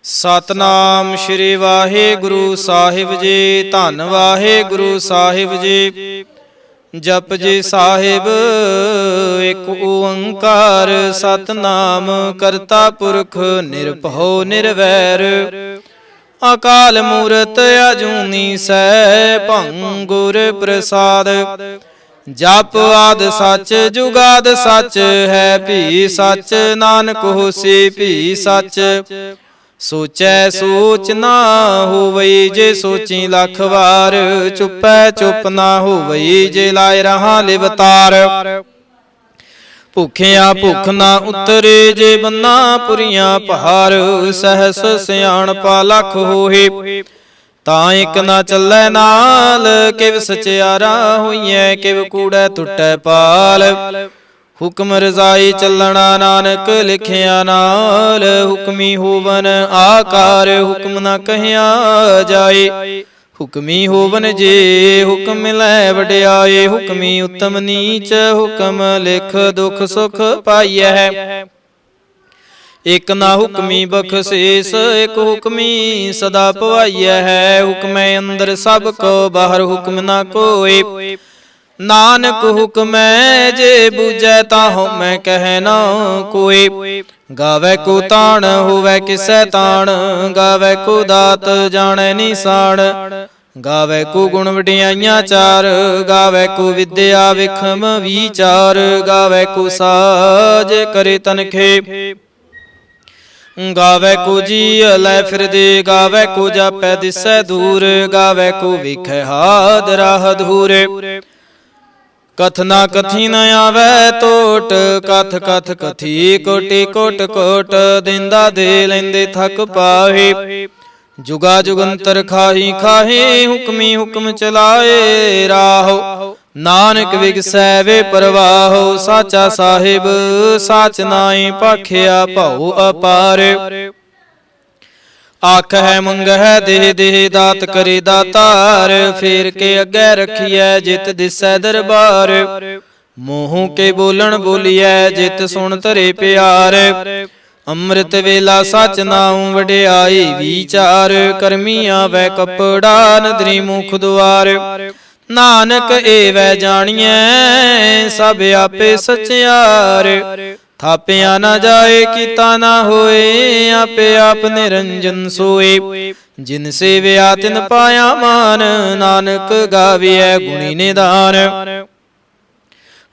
सतनाम श्री वाहिगुरु साहिब जी। धन वाहिगुरु साहिब जी। जप जी साहिब एक ओंकार। सतनाम करता पुरख निरभउ निर्वैर। अकाल मूरत अजूनी सै भंगुर प्रसाद। जप आद सच जुगाद सच है भी सच। नानक होसी भी सच। सोचै सोच ना होवई जे सोची लख वार। चुपै चुप ना होवई जे लाए रहा लिवतार। भुखिया भुख ना उतरे जे बन्ना पुरियां भार। सहस सियाणपा लख होहे तां एक ना चलै नाल। किव सचियारा होइए किव कूड़ै टुटै पाल। हुक्म रजाई चलना नानक लिखिया नाल। हुक्मी होवन आकार हुक्म न कहिया जाए। हुक्मी होवन जे हुक्म मिलै वड्याए। हुक्मी उत्तम नीच हुक्म लिख दुख सुख पाइयै। एक ना हुक्मी बख्शेस एक हुक्मी सदा पवाइयै है। हुक्मै अंदर सब को बाहर हुक्म न कोय। नानक हुक्म जे बूझै ताहु मैं कह ना कोय। गावै को ताण होवै किसै ताण। गावै को दात जाणै निशान। गावै को गुण वडियाइयां चार। गावै को विद्या विखम विचार। गावै को साज करे तनखे। गावै को जी लै फिर दे। गावै को जापै दिसै दूर। गावै को विखै हाद राह धूर। कथना कथी न आवै टोट। कथ कथ कथी कोटि कोट कोट। देंदा दे लैंदे थक पाहे। जुगा जुगंतर खाही खाहे। हुक्मी हुक्म चलाए राहो। नानक विगसै वे परवाहो। साचा साहिब साच नाई भाखिया भऊ अपार। आखै मंगै देह देह दात करे दातार। फेर के अगै रखिए जित दिसै दरबार। मोहू के बोलन बोलिए जित सुन धरे प्यार। अमृत वेला सच नाऊं वड्याई विचार। करमी आवै कपड़ा नदरी मुख द्वार। नानक एवै जानिए सब आपे सचियार। थापिया ना जाए कीता ना होए। आपे आप निरंजन सोए। जिन सेविया तिन पाया मान। नानक गाविए गुणी निधान।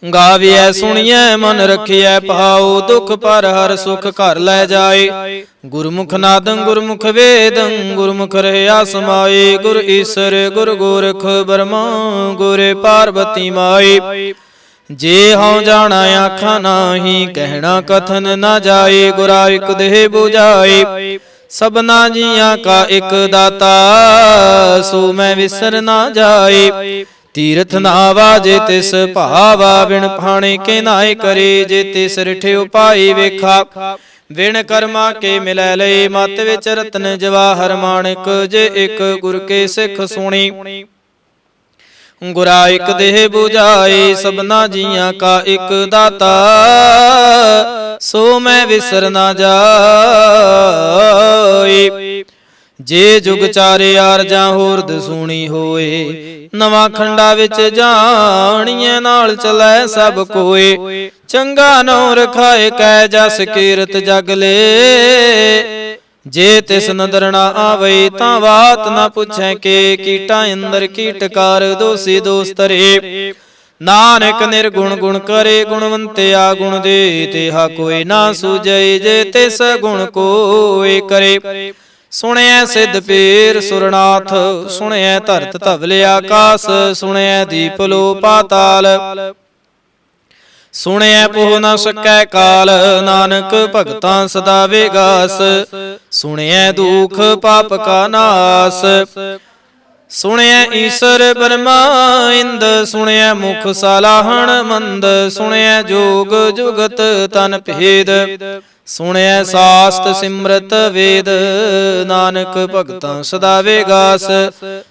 गाविए सुनिए मन रखिए भाओ। दुख पर हर सुख घर लै जाए। गुरमुख नादं गुरमुख वेदं। गुरमुख रहया समाए। गुर ईसर गुर गोरख बर्मा गुर पार्वती माई। जे हऊँ जाना आखा नाही कहना कथन न जाए। गुरा एक देह बुझाए सबना जिया का एक दाता। सो मैं विसर ना जाए। तीरथ नावा जे तिस भावा। बिन फाणे के नाए करे जे तिस रिठ्यो पाई वेखा। बिन कर्मा के मिलै लई मत विच रतन जवाहर माणिक। जे एक गुर के सिख सुणी गुरा एक देह बुझाए। सबना जिया का एक दाता। सो मैं विसर ना जाए। जे जुग चारे आरजा होरद सुनी होए। नवा खंडा विच जानिए नाल चलै सब कोए। चंगा नौ रखाए कै जस कीरत जग ले। जे तिस नदर ना आवई तां बात ना पुछै के। कीटा अंदर कीटकार दोषी दोष तरे। नानक निर्गुण गुण करे गुणवंतिया गुण दे। तेहा कोई ना सूझई जे तिस गुण कोई करे। सुनिए सिद्ध पीर सुरनाथ। सुनिए धरत धवल आकाश। सुनिए दीप लो पाताल। सुनिए पोह न सकै काल। नानक भगतां सदा विगास। सुनिए दुख पाप का नास। सुनिए ईसर ब्रह्मा इंद। सुनिए मुख सालाहण मंद। सुनिए जोग जुगत तन भेद। ਸੁਣਿਐ ਸਾਸਤ ਸਿਮਰਤ ਵੇਦ, ਨਾਨਕ ਭਗਤਾਂ ਸਦਾ ਵਿਗਾਸ।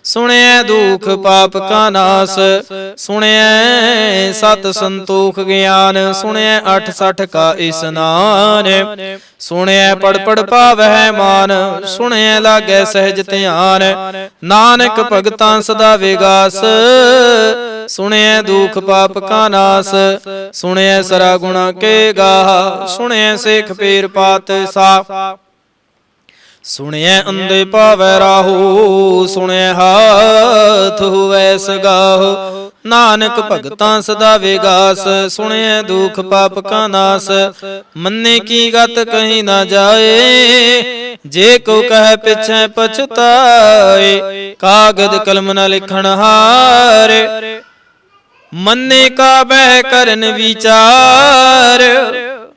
ਸੁਣਿਐ ਦੁਖ ਪਾਪ ਕਾ ਨਾਸ, ਸੁਣਿਐ ਸਤ ਸੰਤੋਖ ਗਿਆਨ। ਸੁਣਿਐ 68 ਕਾ ਇਸਨਾਨ, ਸੁਣਿਐ ਪੜ ਪੜ ਪਾਵਹਿ ਮਾਨ। ਸੁਣਿਐ ਲਾਗੈ ਸਹਿਜ ਧਿਆਨ, ਨਾਨਕ ਭਗਤਾਂ ਸਦਾ ਵਿਗਾਸ। ਸੁਣਿਐ ਦੁਖ ਪਾਪ ਕਾ ਨਾਸ, ਸੁਣਿਐ ਸਰਾ ਗੁਣਾ ਕੇ ਗਾਹ। ਸੁਣਿਐ ਸੇਖ ਪੀਰ ਪਾਤ ਸਾਹ, ਸੁਣਿਐ ਅੰਧੇ ਪਾਵੈ ਰਾਹੂ। ਸੁਣਿਐ ਹਾਥ ਹੁਵੈ ਸਗਾਹੁ, ਨਾਨਕ ਭਗਤਾਂ ਸਦਾ ਵਿਗਾਸ। ਸੁਣਿਐ ਦੁਖ ਪਾਪ ਕਾ ਨਾਸ, ਮੰਨੇ ਕੀ ਗਤ ਕਹੀ ਨਾ ਜਾਏ। ਜੇ ਕੋ ਕਹਿ ਪਿਛੈ ਪਛਤਾਏ, ਕਾਗਦ ਕਲਮ ਨ ਲਿਖਣ ਹਾਰੇ। ਮੰਨੇ ਕਾ ਬਹਿ ਕਰਨ ਵਿਚਾਰ,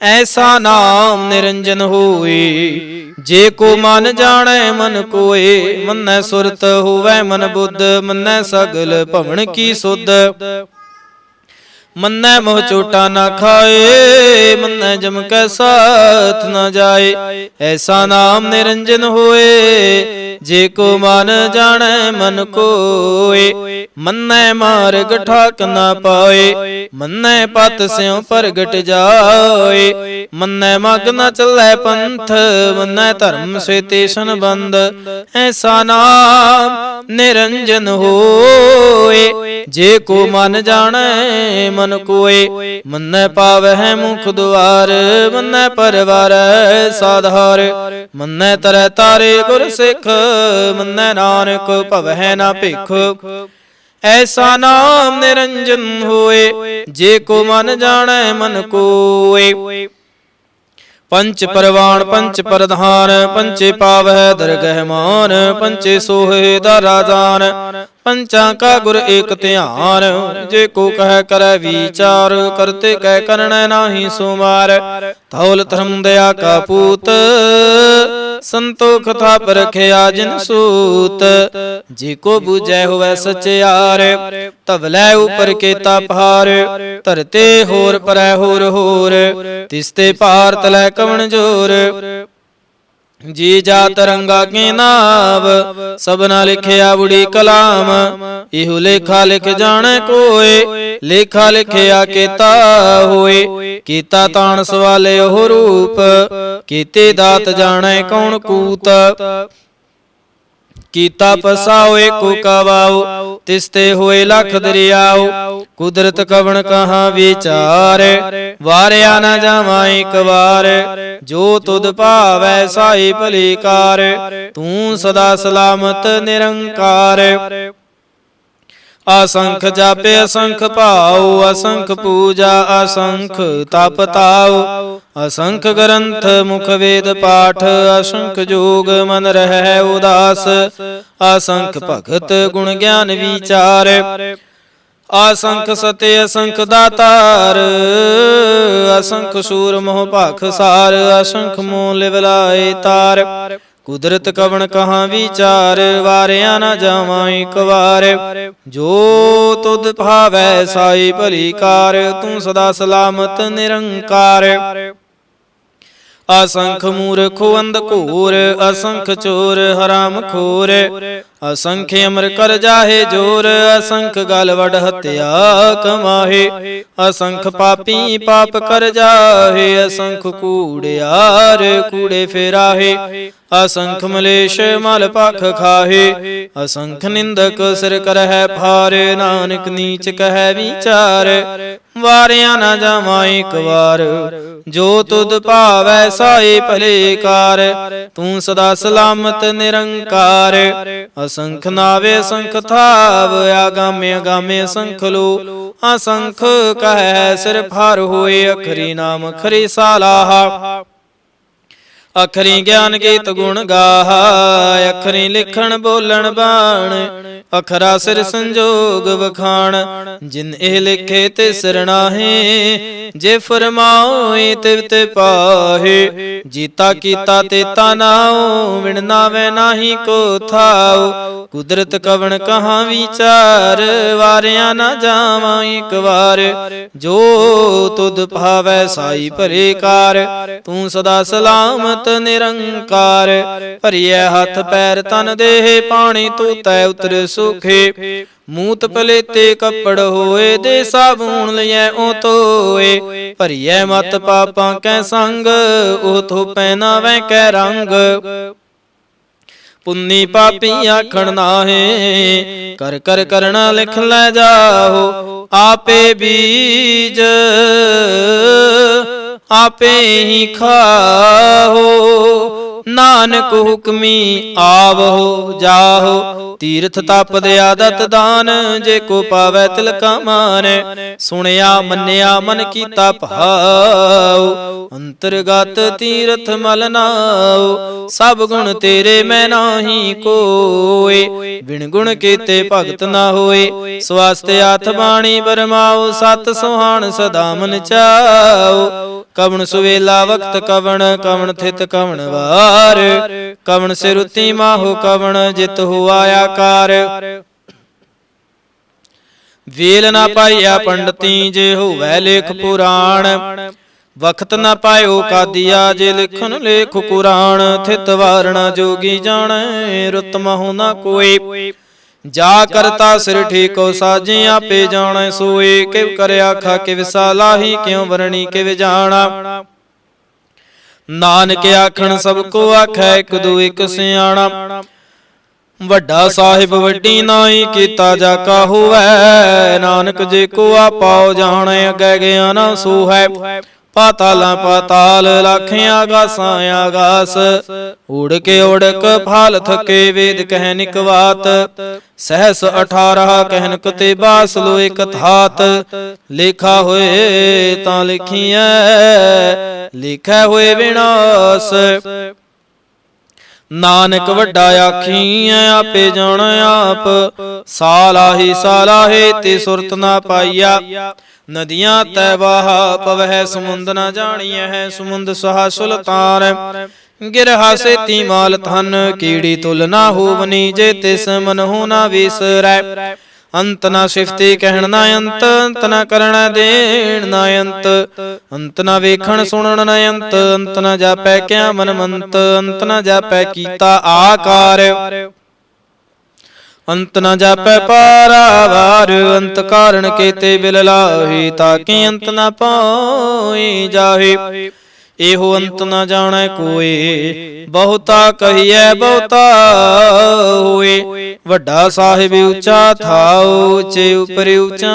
ਐਸਾ ਨਾਮ ਨਿਰੰਜਨ ਹੋਏ। ਜੇ ਕੋ ਮਨ ਜਾਣੈ ਮਨ ਕੋਏ, ਮੰਨੈ ਸੁਰਤ ਹੋਵੈ ਮਨ ਬੁੱਧ। ਮੰਨੈ ਸਗਲ ਭਵਨ ਕੀ ਸੁਧ, ਮੰਨੈ ਮੋਹ ਚੋਟਾ ਨਾ ਖਾਏ। ਮੰਨੈ ਜਮ ਕੈ ਸਾਥ ਨਾ ਜਾਏ, ਐਸਾ ਨਾਮ ਨਿਰੰਜਨ ਹੋਏ। ਜੇ ਕੋ ਮਨ ਜਾਣੈ ਮਨ ਕੋਏ, ਮੰਨੈ ਮਾਰਗ ਠਾਕ ਨਾ ਪਾਏ। ਮੰਨੈ ਪਤ ਸਿਉ ਪ੍ਰਗਟ ਜਾਏ, ਮੰਨੈ ਮਗ ਨ ਚੱਲੈ ਪੰਥ। ਮੰਨੈ ਧਰਮ ਸੇ ਤੇਸ਼ਨ ਬੰਦ, ਐਸਾ ਨਾਮ ਨਿਰੰਜਨ ਹੋਏ। ਜੇ ਕੋ ਮਨ ਜਾਣੈ ਮਨ ਕੋਏ, ਮੰਨੈ ਪਾਵਹਿ ਮੁਖ ਦੁਆਰ। ਮੰਨੈ ਪਰਵਾਰੈ ਸਾਧਾਰ, ਮੰਨੈ ਤਰੈ ਤਾਰੇ ਗੁਰ ਸਿੱਖ। ਮੰਨੈ ਨਾਨਕ ਭਵਹਿ ਨਾ ਭਿਖ, ਐਸਾ ਨਾਮ ਨਿਰੰਜਨ ਹੋਏ। ਜੇ ਕੋ ਮਨ ਜਾਣੈ ਮਨ ਕੋਏ। ਪੰਚ ਪਰਵਾਣ ਪੰਚ ਪ੍ਰਧਾਨ, ਪੰਚੇ ਪਾਵਹਿ ਦਰਗਹਿ ਮਾਨ। ਪੰਚੇ ਸੋਹੇ ਦਾ ਰਾਜਾਨ, ਪੰਚਾਂ ਕਾ ਗੁਰ ਏਕ ਧਿਆਨ। ਜੇ ਕੋ ਕਹਿ ਕਰੈ ਵਿਚਾਰ, ਕਰਤੇ ਕਹਿ ਕਰਣੈ ਨਾਹੀ ਸੁਮਾਰ। ਧੌਲ ਧਰਮ ਦਇਆ ਕਾ ਪੂਤ, ਸੰਤੋਖ ਥਾਪ ਰਖਿਆ ਜਿਨ ਸੂਤ। ਜੇ ਕੋ ਬੂਝੈ ਹੋਵੈ ਸਚਿਆਰ, ਧਵਲੈ ਉਪਰ ਕੇਤਾ ਪਹਾਰ। ਧਰਤੇ ਹੋਰ ਪਰੈ ਹੋਰ ਹੋਰ, ਤਿਸਤੇ ਪਾਰ ਤਲੈ ਕਵਣ ਜੋਰ। ਜੀ ਜਾ ਤਰੰਗਾ ਕੇ ਨਾਵ, ਸਭਨਾ ਲਿਖਿਆ ਬੁੜੀ ਕਲਾਮ। ਇਹੋ ਲੇਖਾ ਲਿਖ ਜਾਣੈ ਕੋਏ, ਲੇਖਾ ਲਿਖਿਆ ਕੀਤਾ ਹੋਏ। ਕੀਤਾ ਤਾਣ ਸਵਾਲੇ ਉਹ ਰੂਪ, ਕੀਤੇ ਦਾਤ ਜਾਣੈ ਕੌਣ ਕੂਤ। ਕੀਤਾ ਪਸਾਓ ਏਕੋ ਕਵਾਉ, ਤਿਸਤੇ ਹੋਏ ਲਖ ਦਰਿਆਉ। ਕੁਦਰਤ ਕਵਣ ਕਹਾ ਵਿਚਾਰ, ਵਾਰਿਆ ਨਾ ਜਾਵਾਂ ਇਕ ਵਾਰ। ਜੋ ਤੁਧ ਭਾਵੈ ਸਾਈ ਭਲੀ ਕਾਰ, ਤੂੰ ਸਦਾ ਸਲਾਮਤ ਨਿਰੰਕਾਰ। ਅਸੰਖ ਜਾਪੇ ਅਸੰਖ ਭਾਉ, ਅਸੰਖ ਪੂਜਾ ਅਸੰਖ ਤਪ ਤਾਉ। ਅਸੰਖ ਗ੍ਰੰਥ ਮੁਖ ਵੇਦ ਪਾਠ, ਅਸੰਖ ਜੋਗ ਮਨ ਰਹਿ ਉਦਾਸ। ਅਸੰਖ ਭਗਤ ਗੁਣ ਗਿਆਨ ਵਿਚਾਰ, ਅਸੰਖ ਸਤੇ ਅਸੰਖ ਦਾਤਾਰ। ਅਸੰਖ ਸੂਰ ਮੋਹ ਭਖ ਸਾਰ, ਅਸੰਖ ਮੋਹ ਲਿਵ ਲਾਏ ਤਾਰ। ਕੁਦਰਤ ਕਵਣ ਕਹਾ ਵਿਚਾਰ, ਵਾਰਿਆ ਨਾ ਜਾਵਾਂ ਇਕ ਵਾਰ। ਜੋ ਤੁਧ ਭਾਵੈ ਸਾਈ ਭਲੀ ਕਾਰ, ਤੂੰ ਸਦਾ ਸਲਾਮਤ ਨਿਰੰਕਾਰ। ਅਸੰਖ ਮੂਰਖੋ ਅੰਧ ਘੋਰ, ਅਸੰਖ ਚੋਰ ਹਰਾਮ ਖੋਰ। ਅਸੰਖ ਅਮਰ ਕਰ ਜਾਹੇ ਜੋਰ, ਅਸੰਖ ਗਲ ਵਡ ਹਤਿਆ ਕਮਾਹੇ। ਅਸੰਖ ਪਾਪੀ ਪਾਪ ਕਰ ਜਾਹੇ, ਅਸੰਖ ਕੂੜਿਆਰ ਕੂੜੇ ਫੇਰਾਹੇ। ਅਸੰਖ ਮਲੇਸ਼ ਮਲ ਭਖ ਖਾਹੇ, ਅਸੰਖ ਨਿੰਦਕ ਸਿਰ ਕਰਹਿ ਭਾਰ। ਨਾਨਕ ਨੀਚ ਕਹਿ ਵਿਚਾਰ, ਵਾਰਿਆ ਨਾ ਜਾਵਾਂ ਇਕ ਵਾਰ। ਜੋ ਤੁਧ ਭਾਵੈ ਸਾਈ ਭਲੇ ਕਾਰ, ਤੂੰ ਸਦਾ ਸਲਾਮਤ ਨਿਰੰਕਾਰ। ਅਸੰਖ ਨਾਵੇ ਅਸੰਖ ਥਾਵ, ਆਗਾਮੇ ਅਗਾਮੇ ਅਸੰਖ ਲੋ। ਅਸੰਖ ਕਹਿ ਸਿਰ ਭਾਰ ਹੋਏ, ਅਖਰੀ ਨਾਮ ਖਰੀ ਸਾਲਾਹਾ। ਅਖਰੀ ਗਿਆਨ ਗੀਤ ਗੁਣ ਗਾਹਾ, ਅਖਰੀ ਲਿਖਣ ਬੋਲਣ ਬਾਣ। ਅਖਰਾ ਸਿਰ ਸੰਜੋਗ ਵਖਾਣ, ਜਿਨ ਇਹ ਲਿਖੇ ਤੇ ਸਰਣਾਹੇ, ਜੇ ਫਰਮਾਏ ਤਿਵ ਤੇ ਪਾਹੇ। ਜੀਤਾ ਕੀਤਾ ਤੇ ਤਾ ਨਾਉ, ਵਿਣ ਨਾਵੇ ਨਾਹੀ ਕੋ ਥਾਉ। ਕੁਦਰਤ ਕਵਣ ਕਹਾਂ ਵਿਚਾਰ, ਵਾਰਿਆ ਨਾ ਜਾਵਾਂ ਇੱਕ ਵਾਰ। ਜੋ ਤੁਧ ਭਾਵੈ ਸਾਈ ਭਰੇ ਕਾਰ, ਤੂੰ ਸਦਾ ਸਲਾਮਤ ਨਿਰੰਕਾਰ। ਭਰੀਐ ਹੱਥ ਪੈਰ ਤਨ ਦੇਹ, ਪਾਣੀ ਧੋਤੈ ਉਤਰ ਸੁਖੇ। ਮੂਤ ਪਲੇਤੇ ਕੱਪੜ ਹੋਏ, ਦੇ ਸਾਬੂਨ ਲਿਐ ਓ ਧੋਏ। ਭਰੀਐ ਮਤ ਪਾਪਾਂ ਕੈ ਸੰਗ, ਉਹ ਥੋਪੈ ਨਾਵੈ ਕੈ ਰੰਗ। ਪੁੰਨੀ ਪਾਪੀ ਆਖਣ ਨਾਹੇ, ਕਰ ਕਰ ਕਰਣਾ ਲਿਖ ਲੈ ਜਾਹੋ। ਆਪੇ ਬੀਜ ਆਪੇ ਹੀ ਖਾਹੋ, ਨਾਨਕ ਹੁਕਮੀ ਆਵਹੋ ਜਾਹੋ। ਤੀਰਥ ਤਪ ਦੇ ਆਦਤ ਦਾਨ, ਜੇ ਕੋ ਪਾਵੈ ਤਿਲ ਕਾ ਮਾਨ। ਸੁਣਿਆ ਮੰਨਿਆ ਮਨ ਕੀਤਾ ਭਾਉ, ਅੰਤਰਗਤ ਤੀਰਥ ਮਲ ਨਾਉ। ਸਭ ਗੁਣ ਤੇਰੇ ਮੈਂ ਨਾਹੀ ਕੋਏ, ਬਿਨ ਗੁਣ ਕੀਤੇ ਭਗਤ ਨਾ ਹੋਏ। ਸਵਾਸਤੇ ਹੱਥ ਬਾਣੀ ਬਰਮਾਉ, ਸਤ ਸੁਹਾਣ ਸਦਾ ਮਨ ਚਾਉ। ਕਵਣ ਸੁਵੇਲਾ ਵਕਤ ਕਵਣ, ਕਵਣ ਥਿਤ ਕਵਣ ਵਾਰ। ਕਵਣ ਸਿਰੁਤੀ ਮਾਹੋ ਕਵਣ, ਜਿਤ ਹੁਆ ਆਕਾਰ। ਵੇਲ ਨਾ ਪਾਈਆ ਪੰਡਤੀ, ਜੇ ਹੋਵੈ ਲੇਖ ਪੁਰਾਣ। ਵਖਤ ਨਾ ਪਾਇਓ ਕਾਦੀਆ, ਜੇ ਲਿਖਣ ਲੇਖ ਕੁਰਾਨ। ਥਿਤ ਵਾਰਣਾ ਜੋਗੀ ਜਾਣੈ, ਰੁਤ ਮਹੁ ਨਾ ਕੋਈ। ਜਾ ਕਰਤਾ ਸਿਰ ਠੀਕੋ ਸਾਜੇ, ਆਪੇ ਜਾਣੈ ਸੋਏ। ਕਿਵ ਕਰ ਆਖਾ ਕਿਵ ਸਾਲਾਹੀ, ਕਿਉ ਵਰਣੀ ਕਿਵ ਜਾਣਾ। ਨਾਨਕ ਆਖਣ ਸਭ ਕੋ ਆਖੈ, ਇੱਕ ਦੂ ਇੱਕ ਸਿਆਣਾ। ਵੱਡਾ ਸਾਹਿਬ ਵੱਡੀ ਨਾਈ, ਕੀਤਾ ਜਾ ਕਾ ਹੋਵੈ। ਨਾਨਕ ਜੇ ਕੋ ਆਪਾਉ ਜਾਣੈ, ਅੱਗੇ ਗਿਆਨ ਸੋਹੈ। ਪਾਤਾਲਾਂ ਪਾਤਾਲ, ਲਾਖਿਆਂ ਆਗਾਸਾਂ ਆਗਾਸ। ਉੜਕ ਉੜਕ ਫਾਲ ਥਕੇ, ਵੇਦ ਕਹਿ ਨਿਕਵਾਤ। ਸਹਸ 18 ਕਹਿਨ ਕਤੇ ਬਾਸ, ਲੋਏ ਕਥਾਤ। ਲੇਖਾ ਹੋਏ ਤਾਂ ਲਿਖੀਐ, ਲਿਖੈ ਹੋਏ ਵਿਨਾਸ਼। ਨਾਨਕ ਵੱਡਾ ਆਖੀਐ, ਆਪੇ ਜਾਣੈ ਆਪ। ਸਾਲਾਹੀ ਸਾਲਾਹੇ, ਤੇ ਸੁਰਤ ਨਾ ਪਾਈਆ। ਨਦੀਆਂ ਤੈ ਵਾਹਾ, ਪਵਹਿ ਸਮੁੰਦ ਨਾ ਜਾਣੀਐ। ਸਮੁੰਦ ਸਹਾ ਸੁਲਤਾਨ, ਗਿਰਹਾ ਸੇਤੀ ਮਾਲ ਧਨ। ਕੀੜੀ ਤੁਲ ਨਾ ਹੋਵਨੀ, ਜੇ ਤਿਸ ਮਨ ਹੋ ਨਾ ਵਿਸਰੈ। ਅੰਤ ਨਾ ਸਿਫਤੀ ਕਹਿਣ ਨਾ ਅੰਤ, ਅੰਤ ਨਾ ਕਰਣਾ ਦੇਣ ਨਾ ਅੰਤ। ਅੰਤ ਨਾ ਵੇਖਣ ਸੁਣਨ ਨਾ ਅੰਤ, ਅੰਤ ਨਾ ਜਾਪੈ ਕਿਆ ਮਨ ਮੰਤ। ਅੰਤ ਨਾ ਜਾਪੈ ਕੀਤਾ ਆਕਾਰ, ਅੰਤ ਨਾ ਜਾਪੈ ਪਾਰਾਵਾਰ। ਅੰਤ ਕਾਰਣ ਕੀਤੇ ਬਿਲ ਲਾਹੀ, ਤਾਕਿ ਅੰਤ ਨਾ ਪਾਈ ਜਾਹੇ। ਇਹੋ ਅੰਤ ਨਾ ਜਾਣੈ ਕੋਏ, ਬਹੁਤਾ ਕਹੀਐ ਬਹੁਤਾ ਹੋਏ। ਵੱਡਾ ਸਾਹਿਬ ਉੱਚਾ ਥਾਉ, ਉੱਚੇ ਉਪਰ ਉੱਚਾ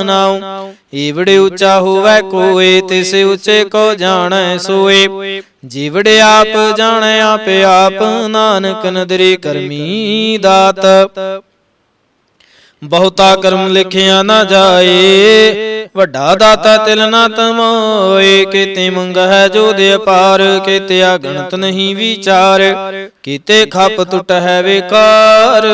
ਨਾਉ। ਈਵੜੇ ਉੱਚਾ ਹੋਵੈ ਕੋਏ, ਤਿਸ ਉੱਚੇ ਕੋ ਜਾਣੈ ਸੋਏ। ਜੀਵੜੇ ਆਪ ਜਾਣੈ ਆਪੇ ਆਪ, ਨਾਨਕ ਨਦਰੀ ਕਰਮੀ ਦਾਤ। ਬਹੁਤਾ ਕਰਮ ਲਿਖਿਆ ਨਾ ਜਾਏ, ਵੱਡਾ ਦਾਤਾ ਤਿਲ ਨਾ ਤਮੋਏ। ਕੀਤੇ ਮੰਗਹਿ ਜੋ ਦੇ ਅਪਾਰ, ਕੀਤੇ ਅਗਣਤ ਨਹੀਂ ਵਿਚਾਰ। ਕੀਤੇ ਖਪ ਟੁੱਟ ਹੈ ਵਿਕਾਰ,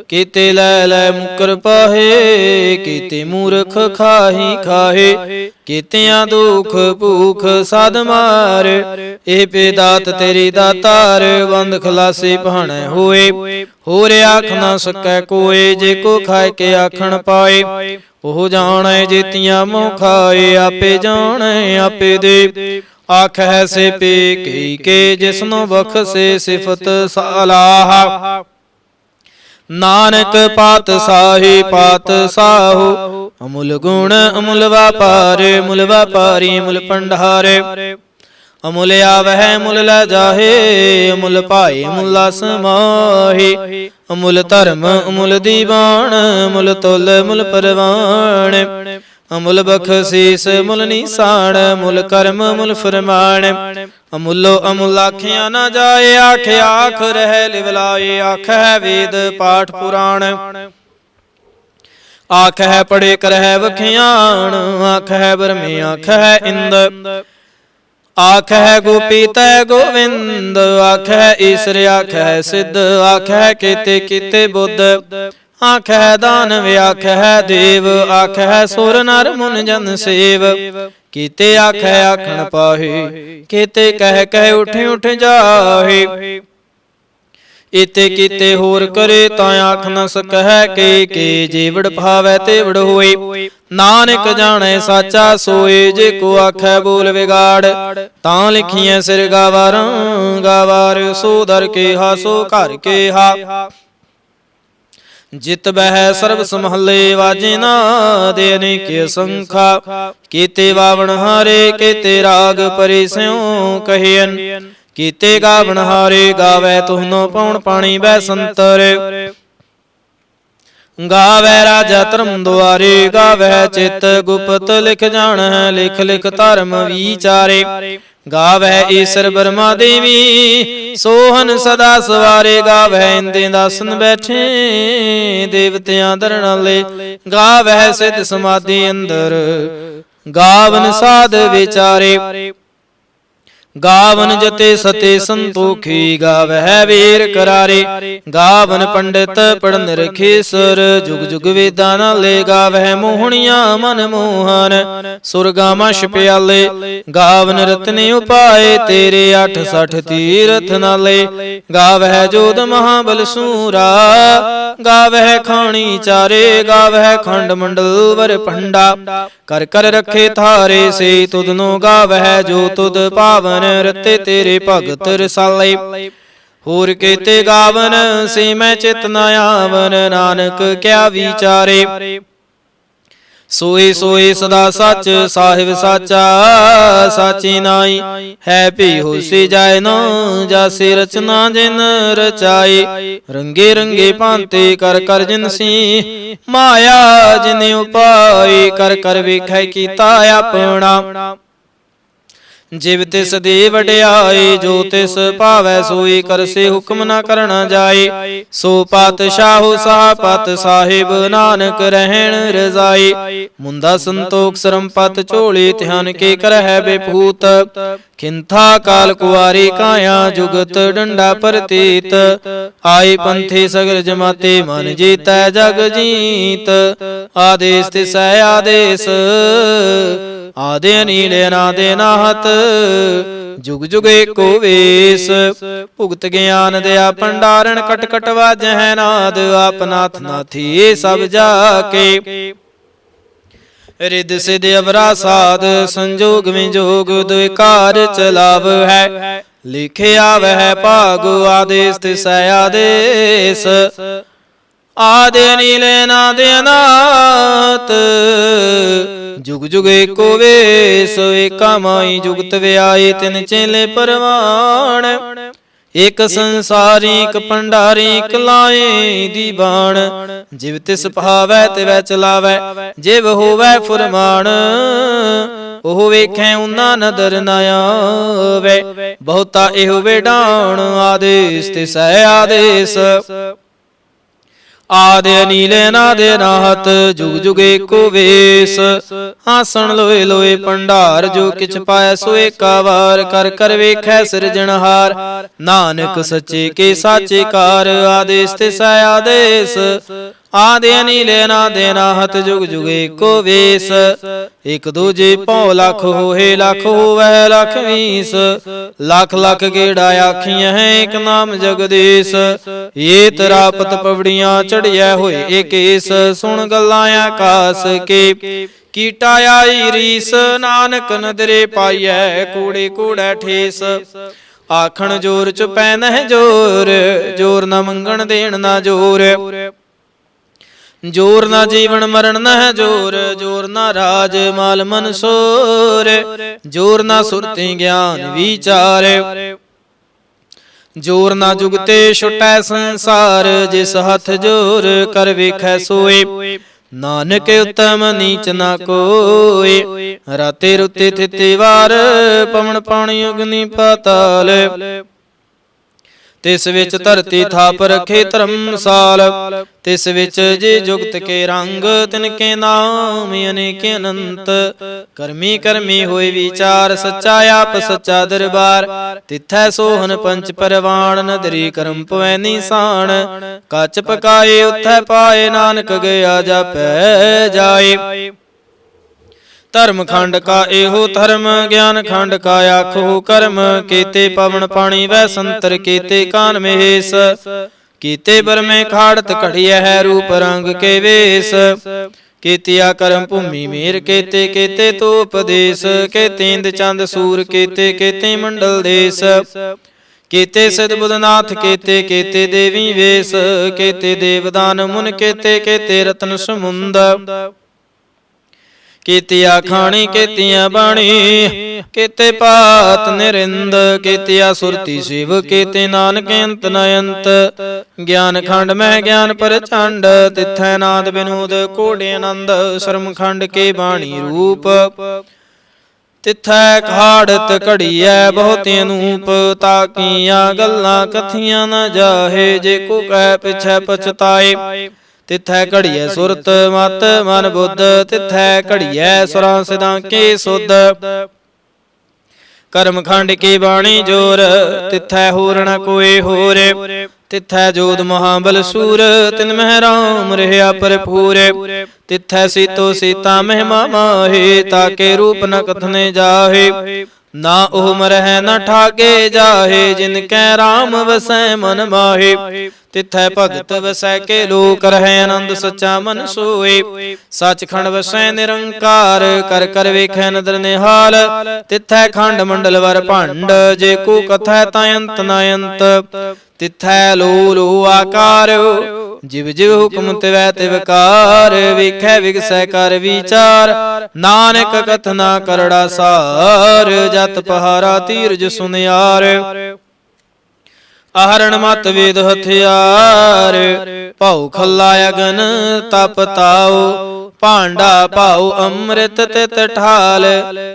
ਕੀਤੇ ਲੈ ਲੈ ਮੁਕਰ ਪਾਹੇ। ਕੀਤੇ ਮੂਰਖ ਖਾਹੀ ਖਾਹੇ, ਕੀਤਿਆਂ ਦੁਖ ਭੂਖ ਸਦ ਮਾਰ। ਇਹ ਪੇ ਦਾਤ ਤੇਰੀ ਦਾਤਾਰ, ਬੰਦ ਖਲਾਸੀ ਭਾਣੈ ਹੋਏ। ਹੋਰ ਆਖ ਨਾ ਸਕੈ ਕੋਏ, ਜੇ ਕੋ ਖਾਇ ਕੇ ਆਖਣ ਪਾਏ। ਉਹ ਜਾਣੈ ਜੇਤੀਆਂ ਮੋਹ ਖਾਏ, ਆਪੇ ਜਾਣੈ ਆਪੇ ਦੇ। ਆਖੈ ਸੇ ਪੇ ਕਈ ਕੇ, ਜਿਸਨੂੰ ਬਖਸੇ ਸਿਫਤ ਸਲਾਹ। ਨਾਨਕ ਪਾਤ ਸਾਹੀ ਪਾਤ ਸਾਹੋ, ਅਮੁਲ ਗੁਣ ਅਮੁਲ ਵਾਪਾਰ। ਮੁਲ ਵਾਪਾਰੀ ਮੁਲ ਭੰਡਾਰੇ, ਅਮੁਲ ਆਵਹਿ ਮੁਲ ਲੈ ਜਾਹੇ। ਅਮੁਲ ਭਾਏ ਮੁਲ ਸਮਾਹੇ, ਅਮੁਲ ਧਰਮ ਅਮੁਲ ਦੀਵਾਨ। ਮੁਲ ਤੁਲ ਮੁਲ ਪਰਵਾਣ, ਅਮੁਲ ਬਖਸ਼ੀਸ ਮੁਲ ਨੀਸਾਨ। ਮੁਲ ਕਰਮ ਮੁਲ ਫਰਮਾਨ, ਅਮੁੱਲੋ ਅਮੁਲ ਆਖਿਆ ਨਾ ਜਾਏ। ਆਖ ਆਖ ਰਹਿ ਲਿਵਲਾਏ, ਆਖੈ ਵੇਦ ਪਾਠ ਪੁਰਾਣ। ਆਖੈ ਪੜੇ ਕਰਹਿ ਵਖਿਆਣ, ਆਖੈ ਬ੍ਰਹਮੇ ਆਖੈ ਇੰਦ। ਆਖੈ ਗੋਪੀ ਤੈ ਗੋਵਿੰਦ, ਆਖੈ ਈਸਰ ਆਖੈ ਸਿੱਧ। ਆਖੈ ਕੀਤੇ ਕੀਤੇ ਬੁੱਧ, ਆਖੈ ਦਾਨਵ ਆਖੈ ਦੇਵ, ਆਖੈ ਸੁਰ ਨਰ ਮੁਨ ਜਨ ਸੇਵ। ਕੀਤੇ ਆਖੈ ਆਖਣ ਪਾਹੇ, ਕੀਤੇ ਕਹਿ ਕਹਿ ਉਠ ਉਠ ਜਾਹੇ। ਇਤੇ ਕੀਤੇ ਹੋਰ ਕਰੇ ਤਾਂ ਆਖ ਨ ਸਕਹਿ, ਕੇ ਜੀਵੜ ਭਾਵੈ ਤੇਵੜ ਹੋਏ। ਨਾਨਕ ਜਾਣੈ ਸਾਚਾ ਸੋਏ, ਜੇ ਕੋ ਆਖੈ ਬੋਲ ਵਿਗਾੜ। ਤਾਂ ਲਿਖੀਐ ਸਿਰ ਗਾਵਾਰਾਂ ਗਾਵਾਰ, ਸੋ ਦਰ ਕੇਹਾ ਸੋ ਘਰ ਕੇਹਾ। ਜਿਤ ਬਹਿ ਸਰਬ ਸਮਹੱਲੇ, ਵਾਜੇ ਨਾਦ ਅਨੇਕ ਅਸੰਖਾ। ਕੀਤੇ ਵਾਵਣ ਹਾਰੇ, ਕੀਤੇ ਰਾਗ ਪਰੇ ਸਿਉ ਕਹਿਨ। ਕੀਤੇ ਗਾਵਣ ਹਾਰੇ, ਗਾਵੈ ਤੁਹਨੋ ਪਉਣ ਪਾਣੀ ਬੈ ਸੰਤਰ। ਗਾਵੈ ਰਾਜਾ ਧਰਮ ਦੁਆਰੇ, ਗਾਵੈ ਚਿਤ ਗੁਪਤ ਲਿਖ ਜਾਣੈ, ਲਿਖ ਲਿਖ ਧਰਮ ਵਿਚਾਰੇ। ਗਾਵੈ ਈਸਰ ਬਰਮਾ ਦੇਵੀ, ਸੋਹਨ ਸਦਾ ਸਵਾਰੇ। ਗਾਵੈ ਇੰਦੇ ਦਾਸਨ ਬੈਠੇ, ਦੇਵਤਿਆਂ ਦਰਣਾਲੇ। ਗਾਵੈ ਸਿਧ ਸਮਾਧੀ ਅੰਦਰ, ਗਾਵਨ ਸਾਧ ਵਿਚਾਰੇ। ਗਾਵਨ ਜਤੇ ਸਤੇ ਸੰਤੋਖੀ, ਗਾਵਹਿ ਵੀਰ ਕਰਾਰੇ। ਗਾਵਨ ਪੰਡਿਤ ਪੜਨ ਰਖੇਸਰ, ਜੁਗ ਜੁਗ ਵੇਦਾਂ ਨਾਲੇ। ਗਾਵਹਿ ਮੋਹਣੀਆਂ ਮਨ ਮੋਹਨ, ਸੁਰਗਾਮਸ਼ ਪਿਆਲੇ। ਗਾਵਨ ਰਤਨੇ ਉਪਾਏ, ਤੇਰੇ 68 ਤੀਰਥ ਨਾਲੇ। ਗਾਵਹਿ ਜੋਧ ਮਹਾਬਲ ਸੂਰਾ, ਗਾਵਹਿ ਖਾਣੀ ਚਾਰੇ। ਗਾਵਹਿ ਖੰਡ ਮੰਡਲ ਵਰ ਭੰਡਾ, ਕਰ ਕਰ ਰਖੇ ਥਾਰੇ। ਸੇ ਤੁਧਨੋ ਗਾਵਹਿ ਜੋ ਤੁਧ ਪਾਵਨ, ਰਤੇ ਤੇਰੇ ਭਗਤ ਰਸਾਲੇ। ਹੋਰ ਕੀਤੇ ਗਾਵਨ, ਸੇ ਮੈਂ ਚਿਤ ਨ ਆਵਨ। ਨਾਨਕ ਕਿਆ ਵਿਚਾਰੇ, ਸੋਏ ਸੋਏ ਸਦਾ ਸੱਚ। ਸਾਹਿਬ ਸਾਚਾ ਸਾਚੀ ਨਾਈ, ਹੈ ਭੀ ਹੋਸੀ ਜਾਏ ਨਾ। ਜਾਸੇ ਰਚਨਾ ਜਿਨ ਰਚਾਈ, ਰੰਗੇ ਰੰਗੇ ਭਾਂਤੇ ਕਰ ਕਰ ਜਿਨਸੀ। ਮਾਇਆ ਜਿਨ ਉਪਾਈ, ਕਰ ਕਰ ਵੇਖੈ ਕੀਤਾ ਆਪਣਾ। ਜਿਵ ਤਿਸ ਦੀ ਵਡਿਆਈ, ਜੋ ਤਿਸ ਭਾਵੈ ਸੋਈ ਕਰਸੇ। ਹੁਕਮ ਨਾ ਕਰਨਾ ਜਾਏ, ਸੋ ਪਾਤਸ਼ਾਹੋ ਸਾਹ ਪਤ ਸਾਹਿਬ। ਨਾਨਕ ਰਹਿਣ ਰਜ਼ਾਈ, ਮੁੰਦਾ ਸੰਤੋਖ ਸਰਮਪਤ ਝੋਲੀ। ਧਿਆਨ ਕੇ ਕਰਹਿ ਬੇਭੂਤ, ਖਿੰਥਾ ਕਾਲ ਕੁਆਰੀ। ਕਾਇਆ ਜੁਗਤ ਡੰਡਾ ਪ੍ਰਤੀਤ, ਆਏ ਪੰਥੇ ਸਗਲ ਜਮਾਤੇ। ਮਨ ਜੀਤੈ ਜਗ ਜੀਤ, ਆਦੇਸ ਤਿਸੈ ਆਦੇਸ। ਆਦੇ ਅਨੀਲ ਅਨਾਦੇ ਨਾਹਤ, ਜੁਗ ਜੁਗ ਏਕੋ ਵੇਸ। ਭੁਗਤ ਗਿਆਨ ਦਿਆ ਭੰਡਾਰਨ, ਕਟ ਕਟ ਵਾਜਹਿ ਨਾਦ। ਆਪ ਨਾਥ ਨਾਥੀ ਸਭ ਜਾ ਕੇ, ਰਿਦ ਸਿਧ ਅਵਰਾ ਸਾਧ। ਸੰਜੋਗ ਵਿਜੋਗ ਦੁਇ ਕਾਰ ਚਲਾਵ ਹੈ, ਲਿਖਿਆ ਵਹਿ ਭਾਗ। ਆਦੇਸ ਤਿਸੈ ਆਦੇਸ, ਆਦੇ ਅਨੀਲ ਅਨਾਦੇ ਅਨਾਤ। ਜੁਗ ਜੁਗ ਏਕੋ ਵੇਸ, ਏਕਾ ਮਾਈ ਜੁਗਤ ਵਿਆਈ। ਤਿਨ ਚੇਲੇ ਪਰਵਾਣ, ਇਕ ਸੰਸਾਰੀ ਇਕ ਭੰਡਾਰੀ। ਇਕ ਲਾਏ ਦੀ ਬਾਣ, ਜਿਵ ਤਿਸ ਭਾਵੈ ਤਿਵੈ ਚਲਾਵੈ। ਜਿਵ ਹੋਵੈ ਫੁਰਮਾਨ, ਉਹ ਵੇਖੈ ਓਨਾ ਨਦਰ ਨ ਆਵੈ। ਬਹੁਤਾ ਇਹੋ ਵੇਡਾਣ, ਆਦੇਸ ਤਿਸੈ ਆਦੇਸ। ਆਦਿ ਅਨੀਲ ਅਨਾਦਿ ਅਨਾਹਤ, ਜੁਗ ਜੁਗ ਏਕੋ ਵੇਸ। ਆਸਣ ਲੋਏ ਲੋਏ ਭੰਡਾਰ, ਜੋ ਕਿਛ ਪਾਇ ਸੋ ਏਕਾ ਵਾਰ। ਕਰ ਕਰ ਵੇਖੈ ਸਿਰਜਣਹਾਰ, ਨਾਨਕ ਸੱਚੇ ਕੇ ਸਾਚੇ ਕਾਰ। ਆਦੇਸ ਤਿਸੈ ਆਦੇਸ, ਆਦਿ ਅਨੀਲ ਅਨਾਦਿ ਅਨਾਹਤ, ਜੁਗ ਜੁਗ ਏਕੋ ਵੇਸ। ਇਕ ਦੂਜੇ ਭਉ ਲਖ ਹੋਏ, ਲਖ ਹੋਵੈ ਲਖ ਵੀਸ। ਲਖ ਲਖ ਗੇੜਾ ਆਖੀਐ, ਇਕ ਨਾਮ ਜਗਦੀਸ਼। ਏ ਤਰਾਪਤ ਪਵੜੀਆਂ ਚੜ੍ਹਿਐ ਹੋਏ ਏਕੇਸ। ਸੁਣ ਗੱਲਾਂ ਆਕਾਸ ਕੇ, ਕੀਟਾ ਆਈ ਰੀਸ। ਨਾਨਕ ਨਦਰੇ ਪਾਈਐ, ਕੂੜੇ ਕੂੜੈ ਠੇਸ। ਆਖਣ ਜੋਰ ਚੁਪੈ ਨਹਿ ਜੋਰ, ਜੋਰ ਨਾ ਮੰਗਣ ਦੇਣ ਨਾ ਜੋਰ। ਜੋਰ ਨਾ ਜੀਵਨ ਮਰਨ ਨਹਿ ਜੋਰ, ਜੋਰ ਨਾ ਰਾਜ ਮਾਲ ਮਨਸੂਰ। ਜੋਰ ਨਾ ਸੁਰਤੀ ਗਿਆਨ ਵਿਚਾਰ, ਜੋਰ ਨਾ ਜੁਗਤੇ ਛੁਟੈ ਸੰਸਾਰ। ਜਿਸ ਹੱਥ ਜੋਰ ਕਰ ਵੇਖੈ ਸੋਏ, ਨਾਨਕ ਉਤਮ ਨੀਚ ਨਾ ਕੋਏ। ਰਾਤੇ ਰੁੱਤੇ ਥਿਤੇ ਵਾਰ, ਪਵਨ ਪਾਣੀ ਅਗਨੀ ਪਾਤਾਲ। ਤਿਸ ਵਿੱਚ ਧਰਤੀ ਥਾਪ ਰਖੇ ਧਰਮਸਾਲ। ਤਿਸ ਵਿੱਚ ਜੇ ਜੁਗਤ ਕੇ ਰੰਗ ਤਿਨ ਕੇ ਨਾਮ ਅਨੇਕ ਅਨੰਤ। ਕਰਮੀ ਕਰਮੀ ਹੋਏ ਵਿਚਾਰ ਸੱਚਾ ਆਪ ਸੱਚਾ ਦਰਬਾਰ। ਤਿਥੈ ਸੋਹਨ ਪੰਚ ਪਰਵਾਣ ਨਦਰੀ ਕਰਮ ਪਵੈ ਨੀਸਾਨ। ਕੱਚ ਪਕਾਏ ਉਥੈ ਪਾਏ ਨਾਨਕ ਗਿਆ ਜਾਪੈ ਜਾਏ। ਧਰਮ ਖੰਡ ਕਾ ਇਹੋ ਧਰਮ ਗਿਆਨ ਖੰਡ ਕਾ ਆਖੋ ਕਰਮ। ਕੀਤੇ ਪਵਨ ਪਾਣੀ ਵੈ ਸੰਤਰ ਕੀਤੇ ਕਾਨ ਮਹੇਸ਼। ਕੀਤੇ ਬਰਮੇ ਖਾੜਤ ਘੜੀਐ ਹੈ ਰੂਪ ਰੰਗ ਕੇ ਵੇਸ। ਕੀਤਿਆ ਕਰਮ ਭੂਮੀ ਮੇਰ ਕੀਤੇ ਕੀਤੇ ਤੋ ਉਪਦੇਸ਼। ਕੀਤੇ ਇੰਦ ਚੰਦ ਸੂਰ ਕੀਤੇ ਕੀਤੇ ਮੰਡਲ ਦੇਸ। ਕੀਤੇ ਸਿਧ ਬੁੱਧਨਾਥ ਕੀਤੇ ਕੀਤੇ ਦੇਵੀ ਵੇਸ। ਕੀਤੇ ਦੇਵਦਾਨ ਮੁਨ ਕੀਤੇ ਕੀਤੇ ਰਤਨ ਸਮੁੰਦ। ਕੀਤਿਆ ਖਾਣੀ ਕੀਤਿਆ ਬਾਣੀ ਕੀਤੇ ਪਾਤ ਨਿਰਿੰਦ। ਕੀਤਿਆ ਸੁਰਤੀ ਸਿਵ ਕੀਤੇ ਨਾਨਕ ਅੰਤ ਨ ਅੰਤ। ਗਿਆਨ ਖੰਡ ਮਹਿ ਗਿਆਨ ਪ੍ਰਚੰਡ ਤਿਥੈ ਨਾਦ ਬਿਨੋਦ ਕੋਟਿ ਆਨੰਦ। ਸ਼ਰਮ ਖੰਡ ਕੇ ਬਾਣੀ ਰੂਪ ਤਿਥੈ ਖਾੜਤ ਘੜੀਐ ਬਹੁਤ ਅਨੂਪ। ਤਾਕੀਆਂ ਗੱਲਾਂ ਕਥੀਆਂ ਨ ਜਾਹੇ ਜੇ ਕੋ ਕਹਿ ਪਿਛੈ ਪਛਤਾਏ। ਤਿਥੈ ਘੜੀਐ ਸੁਰਤ ਮਤ ਮਨ ਬੁੱਧ। ਤਿਥੈ ਘੜੀਐ ਸੁਰਾਂ ਸਿਦਾਂ ਕੇ ਸੁਧ। ਕਰਮ ਖੰਡ ਕੀ ਬਾਣੀ ਜੋਰ ਤਿਥੈ ਹੋਰ ਨ ਕੋਇ ਹੋਰ। ਤਿਥੈ ਜੋਧ ਮਹਾਬਲ ਸੂਰ ਤਿਨ ਮਹਿ ਰਾਮ ਰਹਿਆ ਭਰਪੂਰ। ਤਿਥੈ ਸੀਤੋ ਸੀਤਾ ਮਹਿਮਾ ਮਾਹੇ ਤਾਕੇ ਰੂਪ ਨ ਕਥਨੇ ਜਾਹੇ। ਨਾ ਉਹ ਮਰਹਿ ਨ ਠਾਗੇ ਜਾਹੇ ਜਿਨ ਕੈ ਰਾਮ ਵਸੈ ਮਨ ਮਾਹੇ। ਤਿਥੈ ਭਗਤ ਵਸੈ ਕੇ ਲੋਕ ਰਹੈ ਆਨੰਦ ਸੱਚਾ ਮਨ ਸੋਏ। ਸੱਚਖੰਡ ਵਸੈ ਨਿਰੰਕਾਰ ਕਰ ਕਰ ਵੇਖੈ ਨਦਰ ਨਿਹਾਲ। ਤਿਥੈ ਖੰਡ ਮੰਡਲ ਵਰ ਭੰਡ ਜੇ ਕੋ ਕਥੈ ਤਾਂ ਅੰਤ ਨ ਅੰਤ। ਤਿਥੈ ਲੋ ਲੋ ਆਕਾਰ ਜਿਵ ਜਿਵ ਹੁਕਮ ਤਿਵੈ ਤਿਵਕਾਰ। ਵੇਖੈ ਵਿਗਸੈ ਕਰ ਵਿਚਾਰ ਨਾਨਕ ਕਥਨਾ ਕਰੜਾ ਸਾਰ। ਜਤ ਪਹਾਰਾ ਤੀਰਜ ਸੁਨਿਆਰ ਆਹਰਣ ਮਤ ਵੇਦ ਹਥਿਆਰ। ਭਉ ਖੱਲਾ ਅਗਨ ਤਪ ਤਾਉ ਭਾਂਡਾ ਭਾਉ ਅੰਮ੍ਰਿਤ ਤਿਤ ਠਾਲ।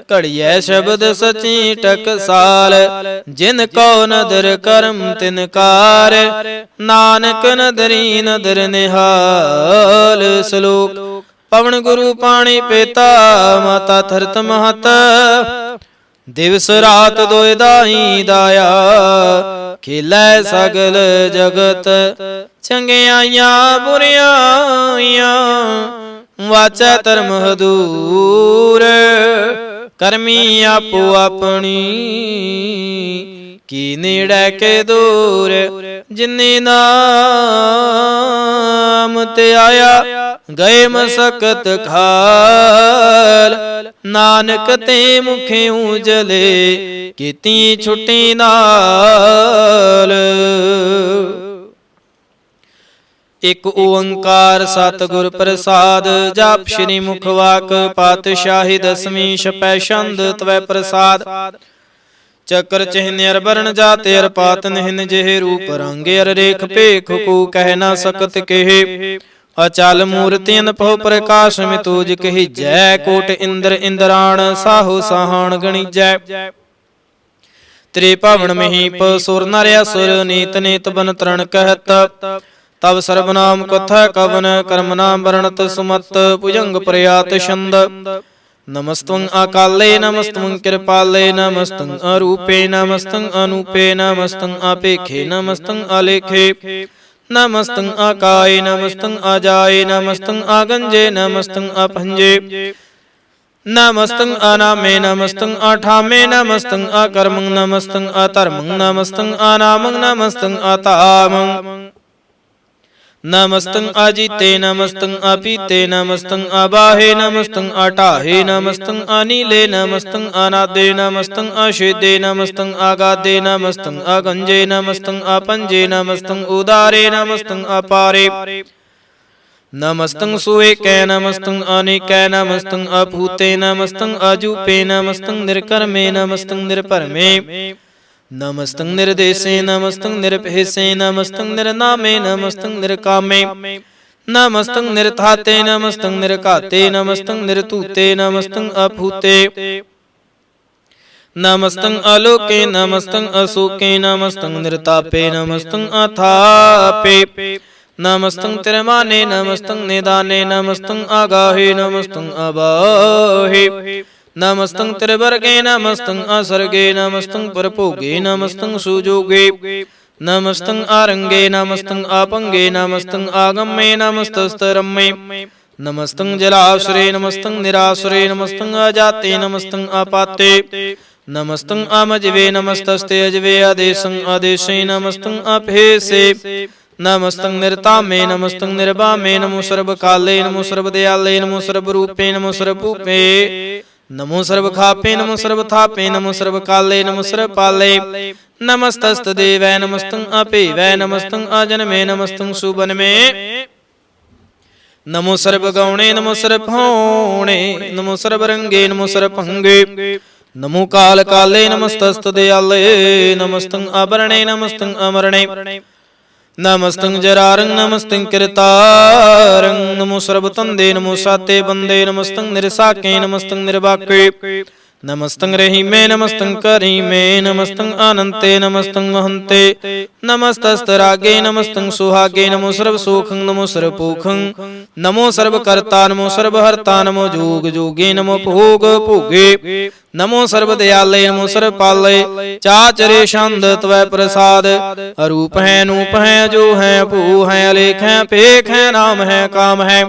ਘੜੀਐ ਸ਼ਬਦ ਸਚੀ ਟਕਸਾਲ ਜਿਨ ਕਉ ਨਦਰ ਕਰਮ ਤਿਨ ਕਾਰ। ਨਾਨਕ ਨਦਰੀ ਨਦਰ ਨਿਹਾਲ। ਸ਼ਲੋਕ ਪਵਨ ਗੁਰੂ ਪਾਣੀ ਪੀਤਾ ਮਾਤਾ ਧਰਤ ਮਹਤ। ਦਿਵਸ ਰਾਤ ਦੋਇ ਦਾਈ ਦਾਇਆ ਖੇਲੈ ਸਗਲ ਜਗਤ। ਚੰਗਿਆਈਆਂ ਬੁਰਿਆਈਆਂ ਵਾਚੈ ਧਰਮ ਹਦੂਰ। ਕਰਮੀ ਆਪੋ ਆਪਣੀ ਕੀ ਨੇੜੈ ਕੇ ਦੂਰ। ਜਿਨੇ ਨਾਮ ਤੇ ਆਇਆ ਗਏ ਮਸਕਤ ਖਾਲ। ਨਾਨਕ ਤੇ ਮੁਖੇ ਉਜਲੇ ਕੀਤੀ ਛੁੱਟੀ ਨਾਲ। ਇਕ ਓੰਕਾਰ ਸਤਿਗੁਰ ਪ੍ਰਸਾਦ ਜਪ ਸ੍ਰੀ ਮੁਖ ਵਾਕ ਪਾਤਸ਼ਾਹੀ ਦਸਵੀਂ ਛਪੈ ਛੰਦ ਤਵੈ ਪ੍ਰਸਾਦ। ਚੱਕਰ ਚਿਹਨ ਅਰ ਬਰਨ ਜਾਤ ਅਰ ਪਾਤ ਨਿਹਨ ਜਿਹੇ ਰੂਪ ਰੰਗ ਅਰ ਰੇਖ ਭੇਖ ਕੋ ਕਹਿ ਨਾ ਸਕਤ ਕਹੇ। ਅਚਲ ਮੂਰਤਿ ਅਨਭਉ ਪ੍ਰਕਾਸ਼ ਮਿਤੂਜ ਕਹੀਜੈ। ਕੋਟ ਇੰਦਰ ਇੰਦਰਾਣ ਸਾਹੋ ਸਾਹਣ ਗਣੀਜੈ। ਤ੍ਰਿ ਭਵਨ ਮਹੀਪ ਸੁਰ ਨਰ ਅਸੁਰ ਨੀਤ ਨੀਤ ਬਨ ਤਰਨ ਕਹਿਤ। ਤਬ ਸਰਬਨਾਮ ਕਥੈ ਕਵਨ ਕਰਮ ਨਾਮ ਵਰਣਤ ਸੁਮਤ। ਭੁਜੰਗ ਪ੍ਰਯਾਤ ਛੰਦ ਨਮਸਤੰ ਅਕਾਲੇ ਨਮਸਤੰ ਕਿਰਪਾਲੇ ਨਮਸਤੰ ਅਰੂਪੇ ਨਮਸਤੰ ਅਨੂਪੇ ਨਮਸਤੰ ਆਪੇਖੇ ਨਮਸਤੰ ਆਲੇਖੇ ਨਮਸਤੰ ਆਕਾਏ ਨਮਸਤੰ ਆਜਾਏ ਨਮਸਤੰ ਆਗੰਜੇ ਨਮਸਤੰ ਅਪੰਜੇ ਨਮਸਤੰ ਅਨਾਮੇ ਨਮਸਤੰ ਆਠਾਮੇ ਨਮਸਤੰ ਅਕਰਮੰ ਨਮਸਤੰ ਅਧਰਮੰ ਨਮਸਤੰ ਅਨਾਮੰ ਨਮਸਤੰ ਅਤਾਮੰ ਨਮਸਤੰ ਅਜੀਤੇ ਨਮਸਤੰ ਅਪੀਤੇ ਨਮਸਤੰ ਅਬਾਹੇ ਨਮਸਤੰ ਅਟਾਹੇ ਨਮਸਤੰ ਅਨੀਲੇ ਨਮਸਤੰ ਅਨਾਦੇ ਨਮਸਤੰ ਅਸ਼ੇਦੇ ਨਮਸਤੰ ਆਗਾਦੇ ਨਮਸਤੰ ਅਗੰਜੇ ਨਮਸਤੰ ਆਪੰਜੇ ਨਮਸਤੰ ਉਦਾਰੇ ਨਮਸਤੰ ਅਪਾਰੇ ਨਮਸਤੰ ਸੁਏਕੈ ਨਮਸਤੰ ਅਨੇਕੈ ਨਮਸਤੰ ਅਭੂਤੇ ਨਮਸਤੰ ਅਜੂਪੇ ਨਮਸਤੰ ਨਿਰਕਰਮੇ ਨਮਸਤੰ ਨਿਰਭਰਮੇ ਨਮਸਤੰ ਨਿਰਦੇਸੇ ਨਮਸਤੰ ਨਿਰਭੇਸੇ ਨਮਸਤੰ ਨਿਰਨਾਮੇ ਨਮਸਤੰ ਨਿਰਕਾਮੇ ਨਮਸਤੰ ਨਿਰਥਾਤੇ ਨਮਸਤੰ ਨਿਰਘਾਤੇ ਨਮਸਤੰ ਨਿਰਧੂਤੇ ਨਮਸਤੰ ਅਭੂਤੇ नमस्तं आलोके नमस्तं अशोके नमस्तं निर्तापे नमस्तं अथापे नमस्तं तिरमाने नमस्तं निदाने नमस्तं आगाहे नमस्तं अबाहे नमस्तं त्रिवर्गे नमस्तं असर्गे नमस्तं परभोगे नमस्तं सुजोगे नमस्तं आरंगे नमस्तं आपंगे नमस्तं आगम्ये नमस्तस्तरम्ये नमस्तं जलाश्रे नमस्तं निराश्रे नमस्तं अजाते नमस्तं अपाते नमस्तं अमजवे नमस्तस्ते अजवे आदेशं आदेशे नमस्तं अभेसे नमस्तं निर्तामे नमस्तं निर्वामे नमो सर्वकाले नमो सर्वदयाले नमो सर्वरूपे नमो सर्वभूपे नमो सर्वखापे नमो सर्वथापे नमो सर्वकाले नमो सर्वपाले नमस्तस्तदेवै नमस्तं अपेवै नमस्तं अजन्मे नमस्तं सुबन्मे नमो सर्वगौणे नमो सर्वभौणे नमो सर्वरंगे नमो सर्वभंगे नमो काल काले नमस्तस्तदयाले नमस्तं आभरणे नमस्तं अमरणे नमस्तं जरारं नमस्तं कृतारं नमो सर्वतंदे नमो साते बंदे नमस्तं निरसाके नमस्तं निर्वाके नमस्तं रहीमे नमस्तं करीमे नमस्तं अनन्ते नमस्तं महन्ते नमस्तस्तरागे नमस्तं सुहागे नमो सर्वसुखं नमो सर्वपुखं नमो सर्वकर्ता नमो सर्वहर्ता नमो जोग जोगे नमो भोग भोगे नमो सर्वदयाले नमो सर्वपाले चाचरे छंद त्वै प्रसाद अरूप है नूप है जो है भू है अलेख है पेख है नाम है काम है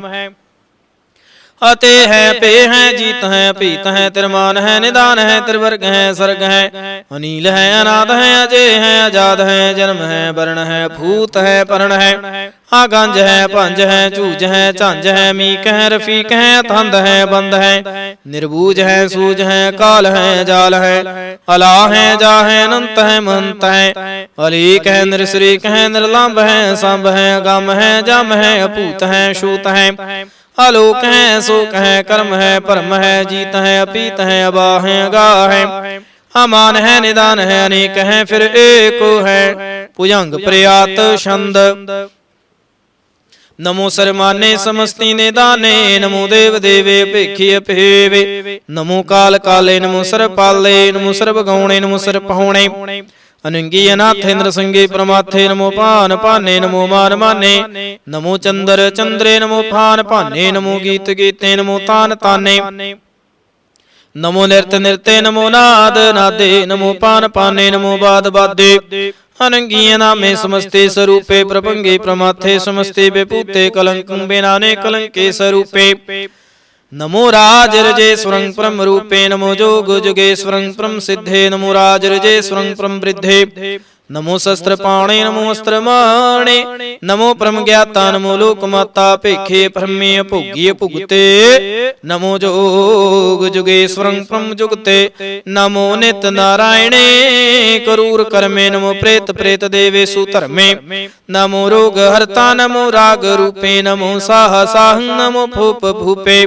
अते है पे है जीत है पीत है तिरमान है निदान है त्रिवर्ग है सर्ग है अनील है अनाथ है अजय है आजाद है जन्म है वर्ण है भूत है परण है आगंज है पंज है जूझ है झांझ है मीक है रफीक है थंद है बंद है निर्बूज है सूझ है काल है जाल है अला है जा है अनंत है महंत है अलीक है निरश्रीक है निर्लंब है संभ है गम है जम है अपूत है शूत है आलोक है शोक है कर्म है परम है जीत है अपीत है अबा है अगा है अमान है निदान है अनेक है फिर एक है भुजंग प्रयात छंद नमो सरमाने समस्ति निदाने नमो देव देवे अपेखी अपेवे नमो काल काले नमो सर्वपाले नमो सर्वगौणे नमो सर्वपहुणे अनंगी अनाथे नृसंगी प्रमाथे नमो पान पाने नमो मान माने नमो चंद्र चंद्रे नमो फान पाने नमो गीत गीते नमो तान ताने नमो नृत्य नृत्य नमो नाद नादे नमो पान पाने नमो बाद बादे अनंगी नामे समस्ते स्वरूपे प्रपंगे प्रमाथे समस्ते बेपूते कलंक बेनाने कलंके स्वरूपे नमो राजरजेश्वरं परम रूपे नमो जोग जुगेश्वरं परम सिद्धे नमो राजरजेश्वरं परम वृद्धे नमो शस्त्रपाणे नमो अस्त्रमाणे नमो परम ज्ञाता नमो लोकमाता पेखे परमेय भोग्य भुगते नमो जोग जुगेश्वरं परम जुगते नमो नित नारायणे करूर कर्मे नमो प्रेत प्रेत देवेषु धर्मे नमो रोग हर्ता नमो राग रूपे नमो साह साहं नमो भूप भूपे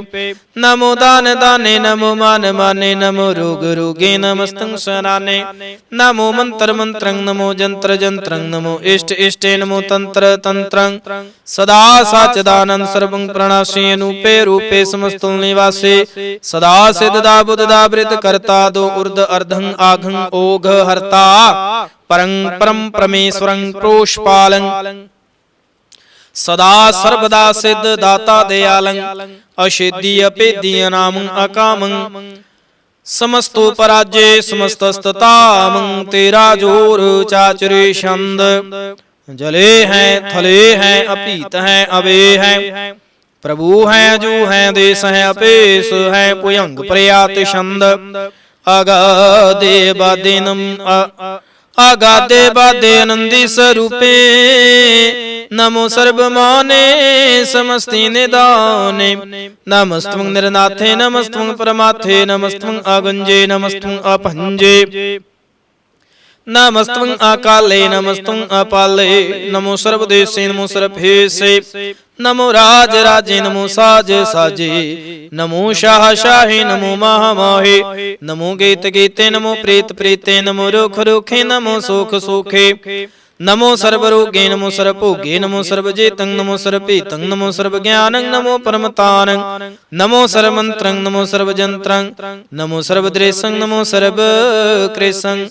नमो दान दाने नमो मान माने नमो रोग रोगे नमस्तं शनाने नमो मंत्र मंत्रं नमो जंत्र जंत्रं नमो इष्ट इष्टे नमो तंत्र तंत्रं सदा साचिदानंद सर्वं प्रणाशे अनूपे रूपे समस्तुल निवासे सदा सिद्धदा बुद्धदा वृत कर्ता दो उर्ध अर्धं आघं ओघ हर्ता परं परम परमेश्वरं प्रोष्पालं सदा सर्वदा सिद्ध दाता दयालं अशेद्य अपेद्य अनामं अकामं समस्तो पराजय समस्तस्ततामं तेरा जोर चाचरे छंद जले हैं थले हैं अपीत हैं अवे हैं प्रभु हैं जो हैं देश हैं अपेश हैं पुयंग प्रयात छंद अगादे बादेनम आगादे बादे आनंदी स्वरूपे नमो सर्वमाने समस्ति निदाने नमस्त्वं निरनाथे नमस्त्वं परमाथे नमस्त्वं आगंजे नमस्त्वं अपंजे नमस्त्वं अकाले नमस्त्वं अपाले नमो सर्वदेशे नमो सर्वभेषे नमो राज राजे नमो साज साजे नमो शाह शाहे नमो महामाहे नमो गीत गीते नमो प्रेत प्रीते नमो रुख रुखे नमो सुख सुखे नमो सर्वरोगे नमो सर्वभोगे नमो सर्वजेतं नमो सर्वपीतं नमो सर्वज्ञानं नमो परमतानं नमो सर्वमन्त्रं नमो सर्वजन्त्रं नमो सर्वद्रेशं नमो सर्वकृशं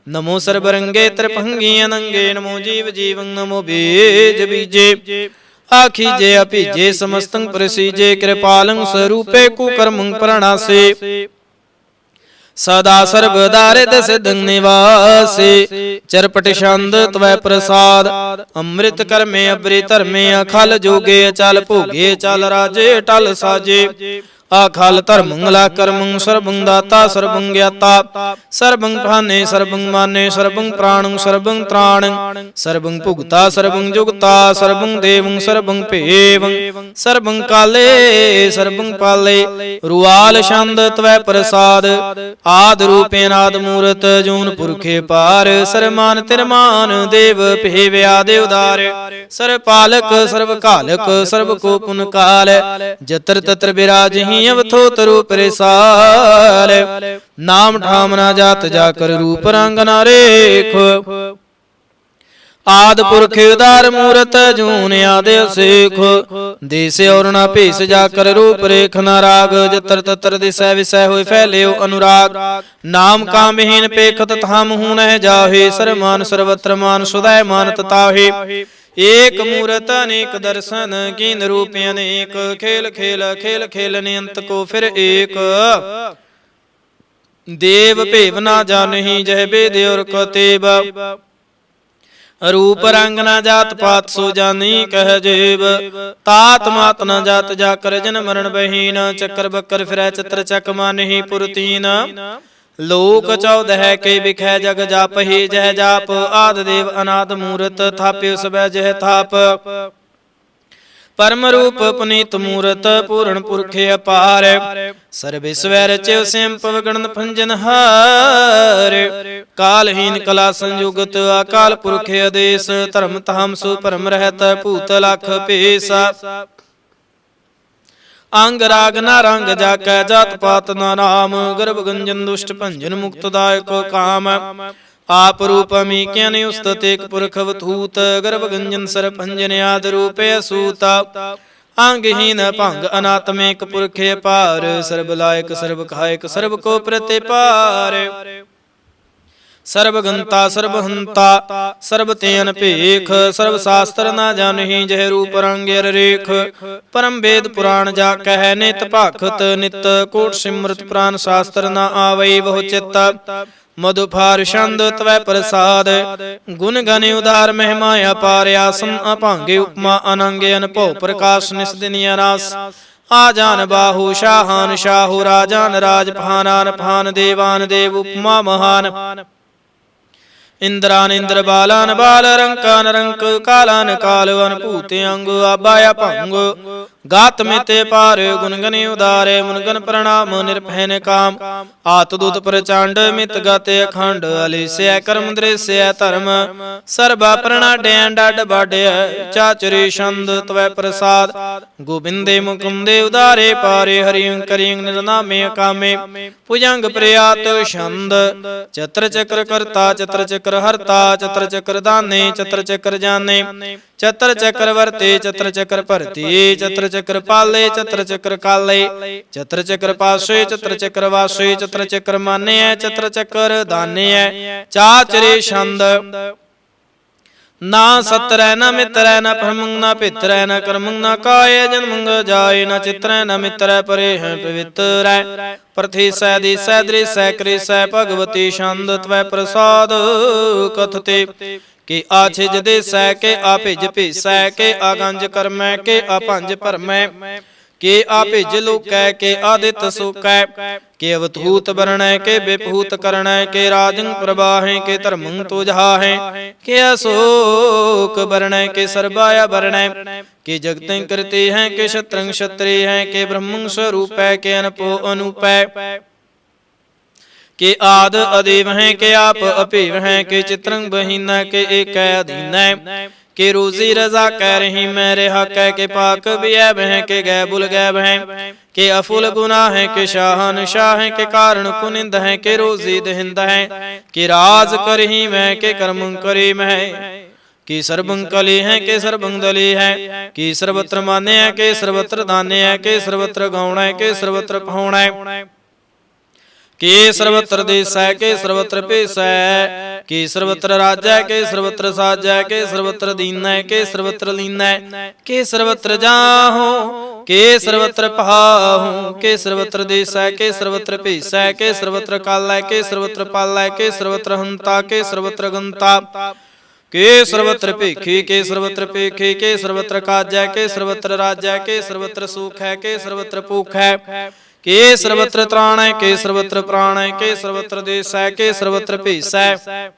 नमो सर्वरंगे त्रिभंगे अनंगे नमो जीव जीवं नमो बीज बीजे आखिजे अपीजे समस्तं प्रसीजे कृपालं स्वरूपे कुकर्मं प्रणासे सदा सर्वदारिद सिद्धं निवासे चरपट छंद त्वै प्रसाद अमृत कर्मे अबरी धर्मे अखल जोगे अचल भोगे चल राजे टल साजे आखल धर्मंगला कर्मं सर्वं दाता सर्वं ज्ञाता सर्वं भाने सर्वं माने सर्वं प्राणं सर्वं त्राणं सर्वं भुगता सर्वं जुगता सर्वं देवं सर्वं भेवं सर्वं काले सर्वं पाले रुआल छंद त्वै प्रसाद आद रूपे नाद मूरत जून पुरखे पार सरमान तिरमान देव भेव्या देवदार सर्व पालक सर्व कालक सर्व को पुन काल जत्र तत्र विराजहि अवथोत रूप रेसाल नाम ठाम ना जात जाकर रूप रंग ना रेख आद पुरख उदार मूरत जून आदि शेख देश और ना भेष जाकर रूप रेख ना राग जत्र तत्र दिशा विषय होय फैले अनुराग नाम काम विहीन पेखत थाम हूं न जाहे सरमान सर्वत्र मान सुदय मान तताहे एक मूरत अनेक दर्शन कीन रूप अनेक खेल खेल खेल खेल नियंत को फिर एक देव भेव ना जानहि जह बेद और कतेब रूप रंग न जात पात सो जानी कह जेब तात मात न जात जाकर जन मरण बहीन चक्कर बक्कर फिर चित्र चक मानहि पुरतीन लोक चौदह के बिखै जग जाप ही जह जाप आद देव अनाद मूरत थाप्य सब जह थाप परम रूप पुनीत मूरत पूर्ण पुरखे अपार सर्वेश्वर रच्यो स्वयं पवगण भंजन हार कालहीन कला संयुगत अकाल पुरखे आदेश धर्म ताम सु परम रहत भूत लख पेसा अंग राग ना रंग जाकै जात पात ना नाम गर्भ गंजन दुष्ट भंजन मुक्तदायक काम आप रूप अमी ज्ञान उस्तत एक पुरख अवधूत गर्भ गंजन सर भंजन आद रूपे सूता अंगहीन भंग अनात्मिक पुरखे पार सर्व लायक सर्व खायक सर्व को प्रतिपार सर्वगंता सर्वहंता सर्वतेन पेख सर्व शास्त्र ना जानहि जह रूप रंगेर रेख परम वेद पुराण जा कह नित भाखत नित कोट सिमृत पुराण शास्त्र ना आवै बहु चित्त मधुफार छंद त्वै प्रसाद गुण गण उदार महिमा अपार आसन अभांगे उपमा अनंगे अनभव प्रकाश निस्दिन रास आजान बाहु शाहान शाहु राजान राज भानान भान देवान देव उपमा महान इंद्रान इंद्र बालान बाल रंकान रंक कालान कालवन भूते अंग आबाया भंग गात मिते पार गुणगन उदारे मुनगन प्रणाम निर्भयन काम आत दूत प्रचंड मित गाते अखंड अलिस्य कर्म दृश्य धर्म सर्वा प्रणा डैन डाड बाड्य चाचरे छंद त्वै प्रसाद गोविंदे मुकुंदे उदारे पारे हरिं करिं निर्नामे कामे भुजंग प्रयात छंद चत्र चक्र कर्ता चत्र चक्र हरता चत्र चक्र दाने चत्र चक्र जाने चत्र चक्र वर्ते चत्र चक्र भरती चत्र चक्र पाले चत्र चक्र काले चत्र चक्र पाशे चत्र चक्र वाशे चत्र चक्र माने चत्र चक्र दाने चाचरे छंद ना सत्र न मित्र न परमंग न पित्र न कर्मंग न काय जन्मंग जाय न चित्र न मित्र परे है पवित्र प्रथि सैदि सैद्रि सैक्रि सै भगवती छंद त्वै प्रसाद कथते के आछिज दे सै के आभिज भीसै के आगंज कर्मै के अपंज भरमै के आभिज लोकै के आदित सोकै के अवधूत वर्णय के विभूत करणय के राजं प्रवाहे के धर्मं तुझाहे के अशोक वर्णय के सर्वाया वर्णय के जगतें करते हैं के शत्रं क्षत्रिय हैं के ब्रह्मं स्वरूप है के अनपो अनुपै के आद अदेव हैं के आप अपेव हैं के चित्रंग बहीना के एक अधीन के रोजी रजा कह रही मैं रेहा कह के पाक बियब हैं के गै बुल गैब हैं के अफुल गुना है के शाहन शाह हैं के कारण कुनिंद हैं के रोजी दहिंद हैं के राज करही मैं के कर्म करी मैं की सर्वं कली है के सर्वं दली है, की सर्वत्र मान्य है के सर्वत्र दान्य है, के सर्वत्र गौण है के सर्वत्र पहुण है, के सर्वत्र देश है के सर्वत्र पेश है, के सर्वत्र राज्य है के सर्वत्र साज है, के सर्वत्र दीन है के सर्वत्र लीन है, के सर्वत्र जाहू के सर्वत्र पहाहू, के सर्वत्र देश है के सर्वत्र पेश है, के सर्वत्र काल है के सर्वत्र पाल है, के सर्वत्र हंता के सर्वत्र गंता, के सर्वत्र पेखी के सर्वत्र पेखी, के सर्वत्र काज है के सर्वत्र राज्य है, के सर्वत्र सुख है के सर्वत्र भूख है, के सर्वत्र त्राण है के सर्वत्र प्राण है, के सर्वत्र देश है के सर्वत्र पेश है,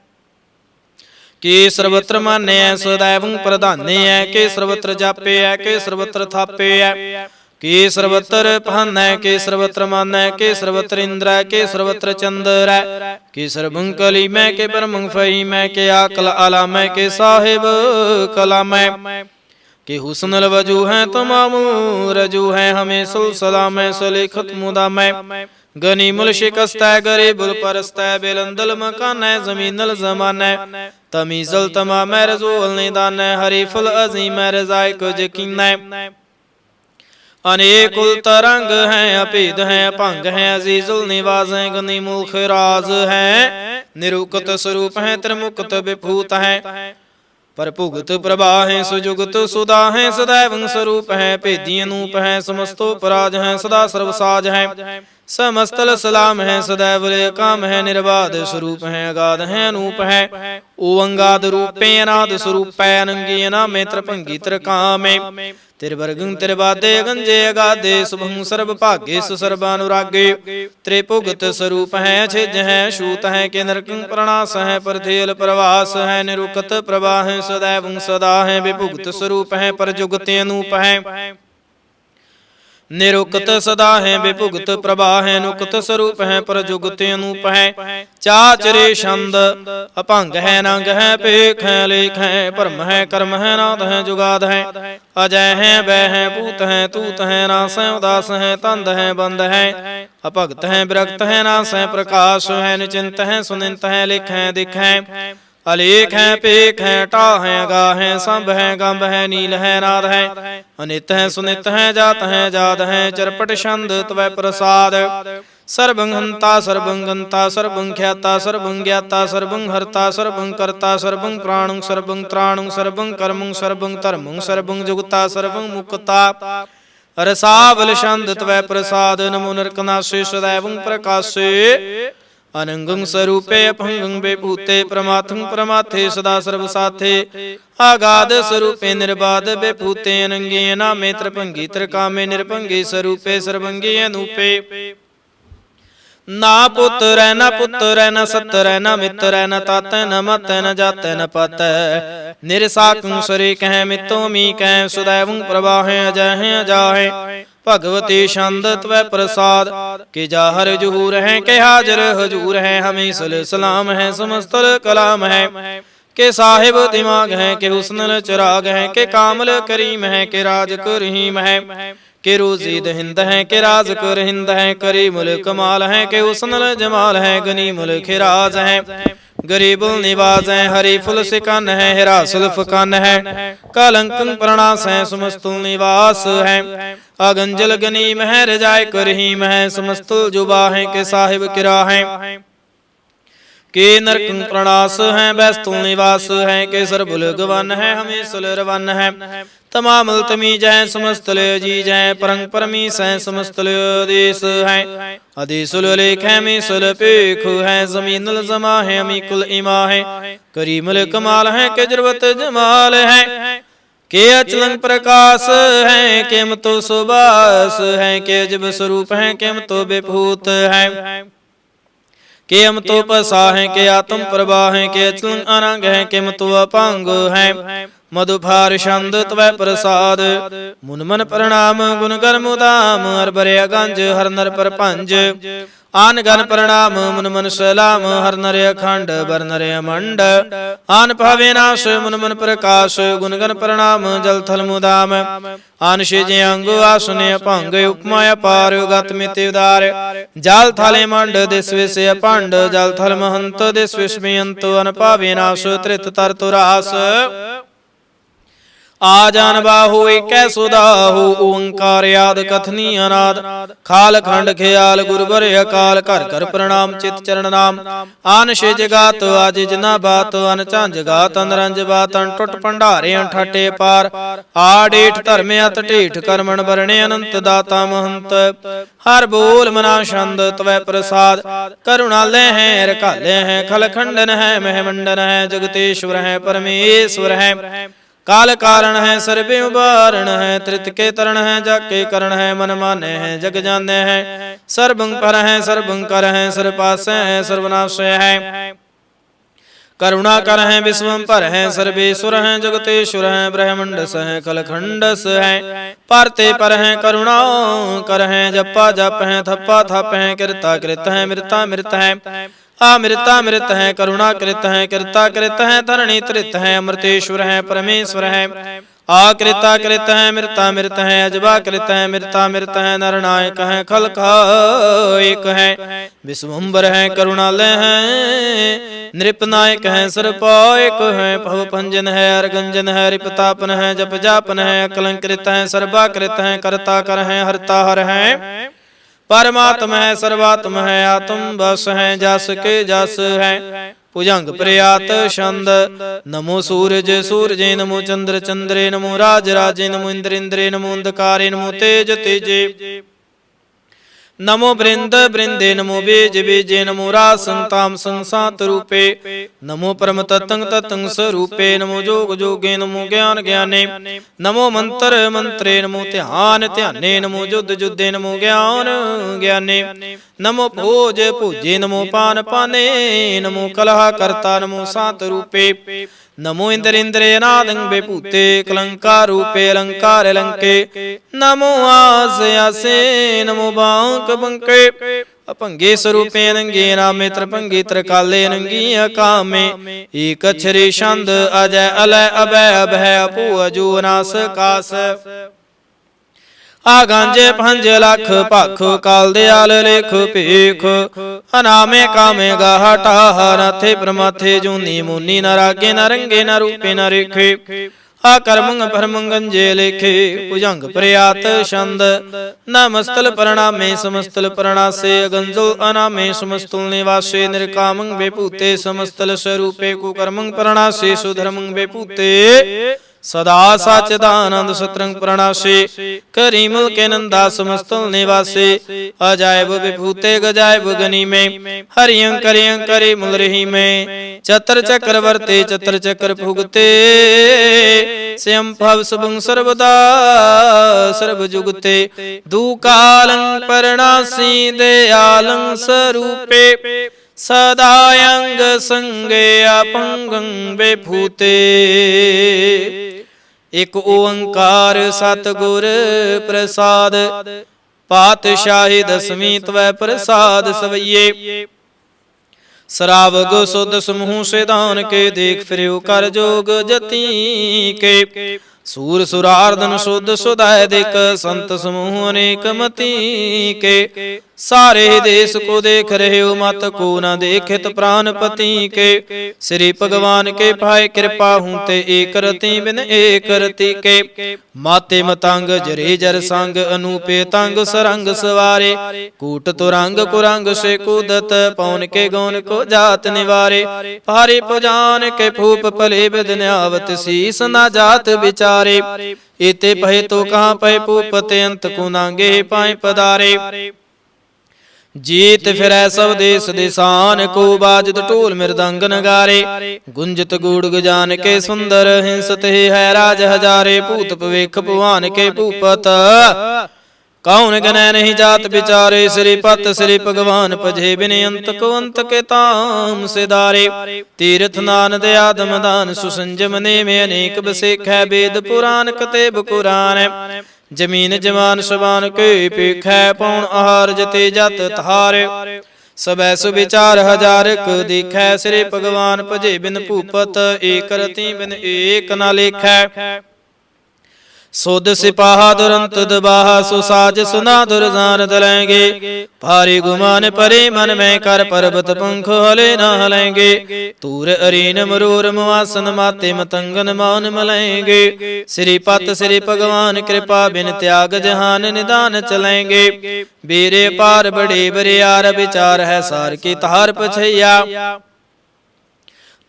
के सर्वत्र मान्य है सदैव प्रधान्य है, के सर्वत्र जापे है के सर्वत्र थापे है, के सर्वत्र पहन है के सर्वत्र मान है, के सर्वत्र इंद्र है के सर्वत्र चंद्र है, के सर्वं कली में के ब्रह्म फही में, के आकल आला में के साहिब कला में, के हुस्न वजू है तमाम रजू है, हमें सुलसला में सलेखत मुदा में, गनी मुल शिकस्त है गरीबुल परस्त है, बेलंदल मकान है जमीनल जमान है, तमीजल तमाम है रजूल निदान है, हरीफुल अजीम है रजाए को यकीन है, अनेकुल तरंग हैं अपेद हैं भंग हैं, अजीजुल निवाज हैं गनी मुल्ख राज हैं, निरुक्त स्वरूप हैं त्रिमुक्त विभूत हैं, पर भुगत प्रभा है सुजुगत सुधा है, सदैव स्वरूप है भेदी अनूप है, समस्तो पराज है सदा सर्वसाज है, समस्तल सलाम है सदैव काम है, निर्बाध स्वरूप है अगाध है अनूप है, ओंगाद रूपे अनाद स्वरूप है, अनंगी अनामे त्रिभंगी त्रिकामे, तिरवर्गं तिरबादे गंजे अगाधे, शुभं सर्व भाग्ये सर्वानुरागे, त्रिभुगत स्वरूप है छिज है शूत है, के नरकं प्रणास है परथेल प्रवास है, निरुकत प्रभा है सदैव सदा है, विभुगत स्वरूप है पर जुगते अनूप है, निरुक्त सदा है विभुगत प्रभा है, नुकत स्वरूप है पर जुगते अनूप है, चाचरे छंद अपंग है नंग है पेख है लेख है, परम है कर्म है नाद है जुगाद है, अजय है वह है पूत है तूत है, नास है उदास है तंद है बंद है, अपगत है विरक्त है नास है प्रकाश है, निचिंत है सुनिंत है लिख है दिख है, अलेख है पेख है टा है गा है संभ है गंभ है नील है नाद है, अनित है सुनित है जात है जाद है, चरपट छंद त्वै प्रसाद, सर्वं हंता सर्वं गंता सर्वं ख्याता सर्वं ज्ञाता सर्वं हर्ता सर्वं कर्ता सर्वं प्राणुं सर्वं त्राणुं सर्वं कर्मुं सर्वं धर्मुं सर्वं जुगता सर्वं मुक्ता, रसावल छंद त्वै प्रसाद, नमो नरकनाशे सदैवं प्रकाशे, अनंगं स्वरूपे अपंगं विभूते, प्रमाथं प्रमाथे सदा सर्वसाथे, आगाध स्वरूपे निर्बाध विभूते, अनंगे नामे त्रिभंगी त्रिकामे, निर्भंगी स्वरूपे सर्वंगी अनूपे, ना पुत्र है न पुत्र है न सत्र है न मित्र है न तात न मत न जात न पत, निरसाकुं सरे कह मितो मी कह, सदैवं प्रभा है अजय है अजा है, भगवती छंद त्वै प्रसाद, के जाहर जहूर है के हाजर हजूर है, हमें सलाम है समस्तल कलाम है, के साहिब दिमाग है के हुस्न चिराग है, के कामल करीम है के राज करीम है, के रोजी दहिंद है के राज कर हिंद है, करी मुल कमाल है के हुस्न जमाल है, गनी मुल खिराज है, गरीबुल निवाज है, हरी फुल सिकन है, हिरासुल फकन है, कलंकं प्रणास है, समस्तुल निवास है, अगंजल गनीम है, रजाय करहीम है, समस्तुल जुबा है के साहिब किरा है, के नरकं प्रणास है, बैस्तुल निवास है, के सरबुल गवन है, हमें सुलरवन है, तमामल तमीज है, समस्तल अजीज है, परंग परमीस है, समस्तल आदेश है, आदेशुल लेख है, मीसल पेख है, जमीनुल जमा है, अमीकुल इमा है, करीमुल कमाल है, के जरवत जमाल है, के अचलंग प्रकाश है, के मतो सुबास है, के अजब स्वरूप है, के मतो विभूत है, के अमतो पसा है, के आत्म प्रभा है, के अचलंग अनंग है, के मतो अपांग है, मधुभार छंद त्वै प्रसाद, मुन मन प्रणाम गुण कर मुदाम, हर बरे गंज हर नर पर पंज, आन गन प्रणाम मुन मन सलाम हर नर अखंड बर नर अमंड आन पावे नाश मुन मन प्रकाश गुण गन प्रणाम जल थल मुदाम आन शिजे अंग आसन अभंग उपमा अपार गत मिति उदार जाल थाले मंड दिस विष अपांड जल थल महंत दिस विष बेअंत अन पावे नाश त्रित तर तुरास आजान बाहु एक सुदाहु ओंकार याद कथनी अनाद खाल खंड ख्याल गुरुबर अकाल कर कर प्रणाम चित चरण नाम आन शिज गात आज जना बात अन झांझ गात अनरंज बात अन टुट भंडारे ठटे पार आडेठ धर्म अत ढेठ करमन बरणे अनंत दाता महंत हर बोल मना छंद तवै प्रसाद करुणालय है रकालय है खल खंडन है महमंडन है जगतेश्वर है परमेश्वर है काल कारण है सर्वे उबारण है त्रित के तरण है जाके करण है मन माने है जग जाने है सर्वं पर है सर्वं कर है सर्वपास है सर्वनाश है करुणा कर है विश्वम पर है सर्वेश्वर है जगतेश्वर है ब्रह्मंडस है कलखंडस है परते पर है करुणा कर है जप्पा जप है थप्पा थप है कृता कृत है मृता मृत है अमृता मृत है करुणा कृत है कृता कृत है धरणी त्रित है अमृतेश्वर है परमेश्वर है आकृता कृत है मृता मृत है अजबा कृत है मृता मृत है नरनायक है खल एक है विश्वम्बर है करुणालय है नृपनायक है सर्पायक है भव भंजन है अर्गंजन है रिपतापन है जप जापन है कलंकृत है सर्वाकृत है करता कर है हरता हर है परमात्मा है सर्वात्म है आत्म बस है जस के जस है भुजंग प्रयात छंद नमो सूरज सूरजे नमो चंद्र चंद्रे नमो राज राजे नमो इंद्र इंद्रे नमो अंधकारे नमो तेज तेजे नमो वृंद वृंदे नमो बीज बीजे नमो राज संताम संसात रूपे नमो परम ततंग ततंग स्वरूपे नमो जोग जोगे नमो ज्ञान ज्ञाने नमो मंत्र मंत्रे नमो ध्यान ध्याने नमो युद्ध युद्धे नमो ज्ञान ज्ञाने नमो भोज भोजे नमो पान पाने नमो कलह कर्ता नमो सात रूपे नमो इंद्र इंद्रेनादं बेभूते कलंकार रूपे अलंकार लंके नमो आस आसे नमो बांक बंके अपंगे स्वरूपे नंगे नामे त्रपंगे त्रकाले नंगी अकामे एक अक्षरे छंद अजय अलय अभय अभय अपू अजू नास कास आगांजे पंज लख पख काल दयाल लेख पेख अनामे कामे गाहटा नाथे प्रमाथे जूनी मुनि न रागे न रंगे न रूपे न रेखे आकर्मंग भरमंगंजे लेखे भुजंग प्रयात छंद नमस्तल प्रणामे समस्तल प्रणासे गंजो अनामे समस्तुल निवासे निर्कामंग बेपूते समस्तल स्वरूपे कुकर्मंग प्रणासे सुधर्मंग बेपूते सदा सच्चिदानंद सतरंग प्रणाशे करीमुल के नंदा समस्तल निवासे अजायब विभूते गजायब गनी में हरियं करियं करि मुल रही में चतर चक्रवर्ते चतर चक्र भुगते स्वयं भव सबं सर्वदा सर्वजुगते दुकालं प्रणासी दयालं स्वरूपे सदायंग संगे अपंगं बेभूते एक ओंकार सतगुर प्रसाद पातशाही दसवीं त्वै प्रसाद सवैये सरावग सुध समूह से दान के देख फिरो कर जोग जती के सूर सुरार्दन शुद्ध सुदाय देख संत समूह अनेक मती के सारे देश को देख रहे हो मत को न देखित प्राणपति के श्री भगवान के भाई कृपा हूं ते एक रति बिन एक रति के माते मतंग जरे जर संग अनूपे तंग सरंग सवारे कूट तुरंग कुरंग से कूदत पौन के गौन को जात निवारे भारी पुजान के फूप पले बदन्यावत शीस न जात विचारे इते पहे तो कहाँ पहे पूपते अंत को नांगे पाए पदारे जीत फिरै सब देश दिशान को बाजत ढोल मृदंग नगारे गुंजत गूढ़ गजान के सुंदर हिंसत है राज हजारे पूत पवेख भुवन के भूपत कौन गनै नहीं जात विचारे श्रीपत श्री भगवान पजे बिने अंत को अंत के ताम से दारे तीर्थ नान दया दमदान सुसंजम ने में अनेक बसेख है वेद पुराण कतेब कुरान जमीन जमान सबान के पेखै पौन आहार जते जत थार सबै सुविचार हजारक दिखै श्री भगवान भजे बिन भूपत एक रति बिन एक न लेखै सुध सिपाहा दुरंत दबाहा सुसाज सुना दुरजान दलेंगे भारी गुमान परे मन में कर पर्वत पंख हले न हलेंगे तूर अरीन मरूर मुआसन माते मतंगन मान मलेंगे श्रीपत श्री भगवान कृपा बिन त्याग जहान निदान चलेंगे बीरे पार बड़े बरियार विचार है सार की तार पछैया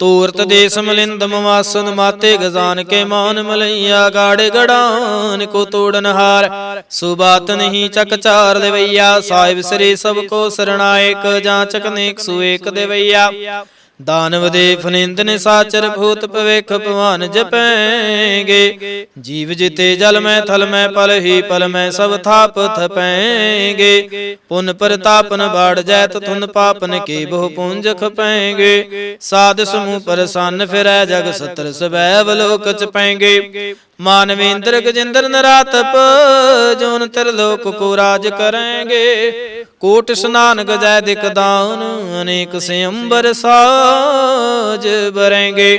तूर्त देश मलिंद मवासन माते गजान के मान मलैया गाड़े गड़ान को तोड़न हार सुबात नहीं चकचार देवैया साहिब श्री सबको शरणायक जाचक नेक सुएक देवैया दानव दे फनिंद निसाचर भूत भविख भगवान जपेंगे जीव जिते जल में थल में पल ही पल में सब थाप थपेंगे पुन प्रतापन बाढ़ जैत धुन पापन के बहु पुंज खपेंगे साध समूह परसन फिरै जग सतर सबैव लोक चपेंगे मानवेंद्र गजेंद्र नरातप जोन त्रिलोक को राज करेंगे कोट स्नान गजय दिक दान अनेक स्वयंवर साज बरेंगे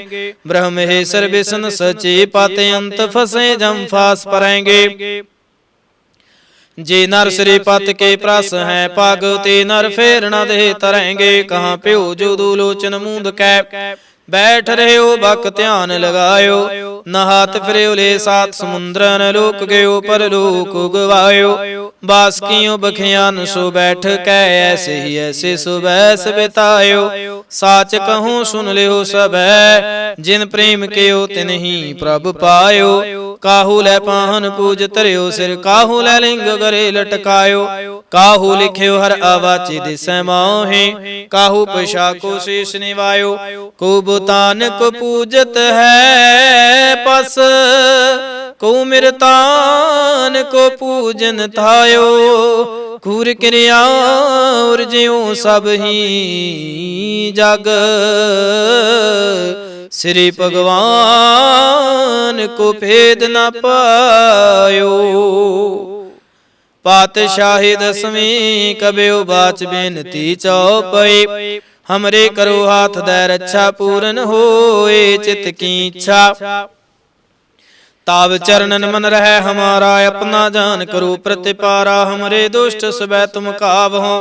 ब्रह्म हे सर्विसन सचे पाते अंत फसे जम फास परेंगे जे नर श्रीपत के प्रस हैं पाग ते नर फेर न दे तरेंगे कहाँ प्यो जो दूलोचन मूंद कै बैठ रहे हो बक ध्यान लगायो न हाथ फिरे ले सात समुद्र न लोक गयो पर लोक गवायो बास कियो बखियान सो बैठ कै ऐसे ही ऐसे सुबह बितायो साच कहूँ सुन ले हो सब जिन प्रेम कियो तिन ही प्रभ पायो काहू लै पाहन पूज तरियो सिर काहू लै लिंग गरे लटकायो काहू लिख्यो हर आवाची दिसै माहे काहू पशा को शीश निवायो को तान को पूजत है पस को मिरतान को पूजन थायो खूर क्रिया और ज्यों सब ही जग श्री भगवान को भेद न पायो पातशाही दसवीं कबयो बाच बेनती चौपई हमरे करो हाथ दे रक्षा पूरन होए चित की इच्छा ताव चरणन मन रहे हमारा अपना जान करो प्रतिपारा हमरे दुष्ट सबै तुम कावहो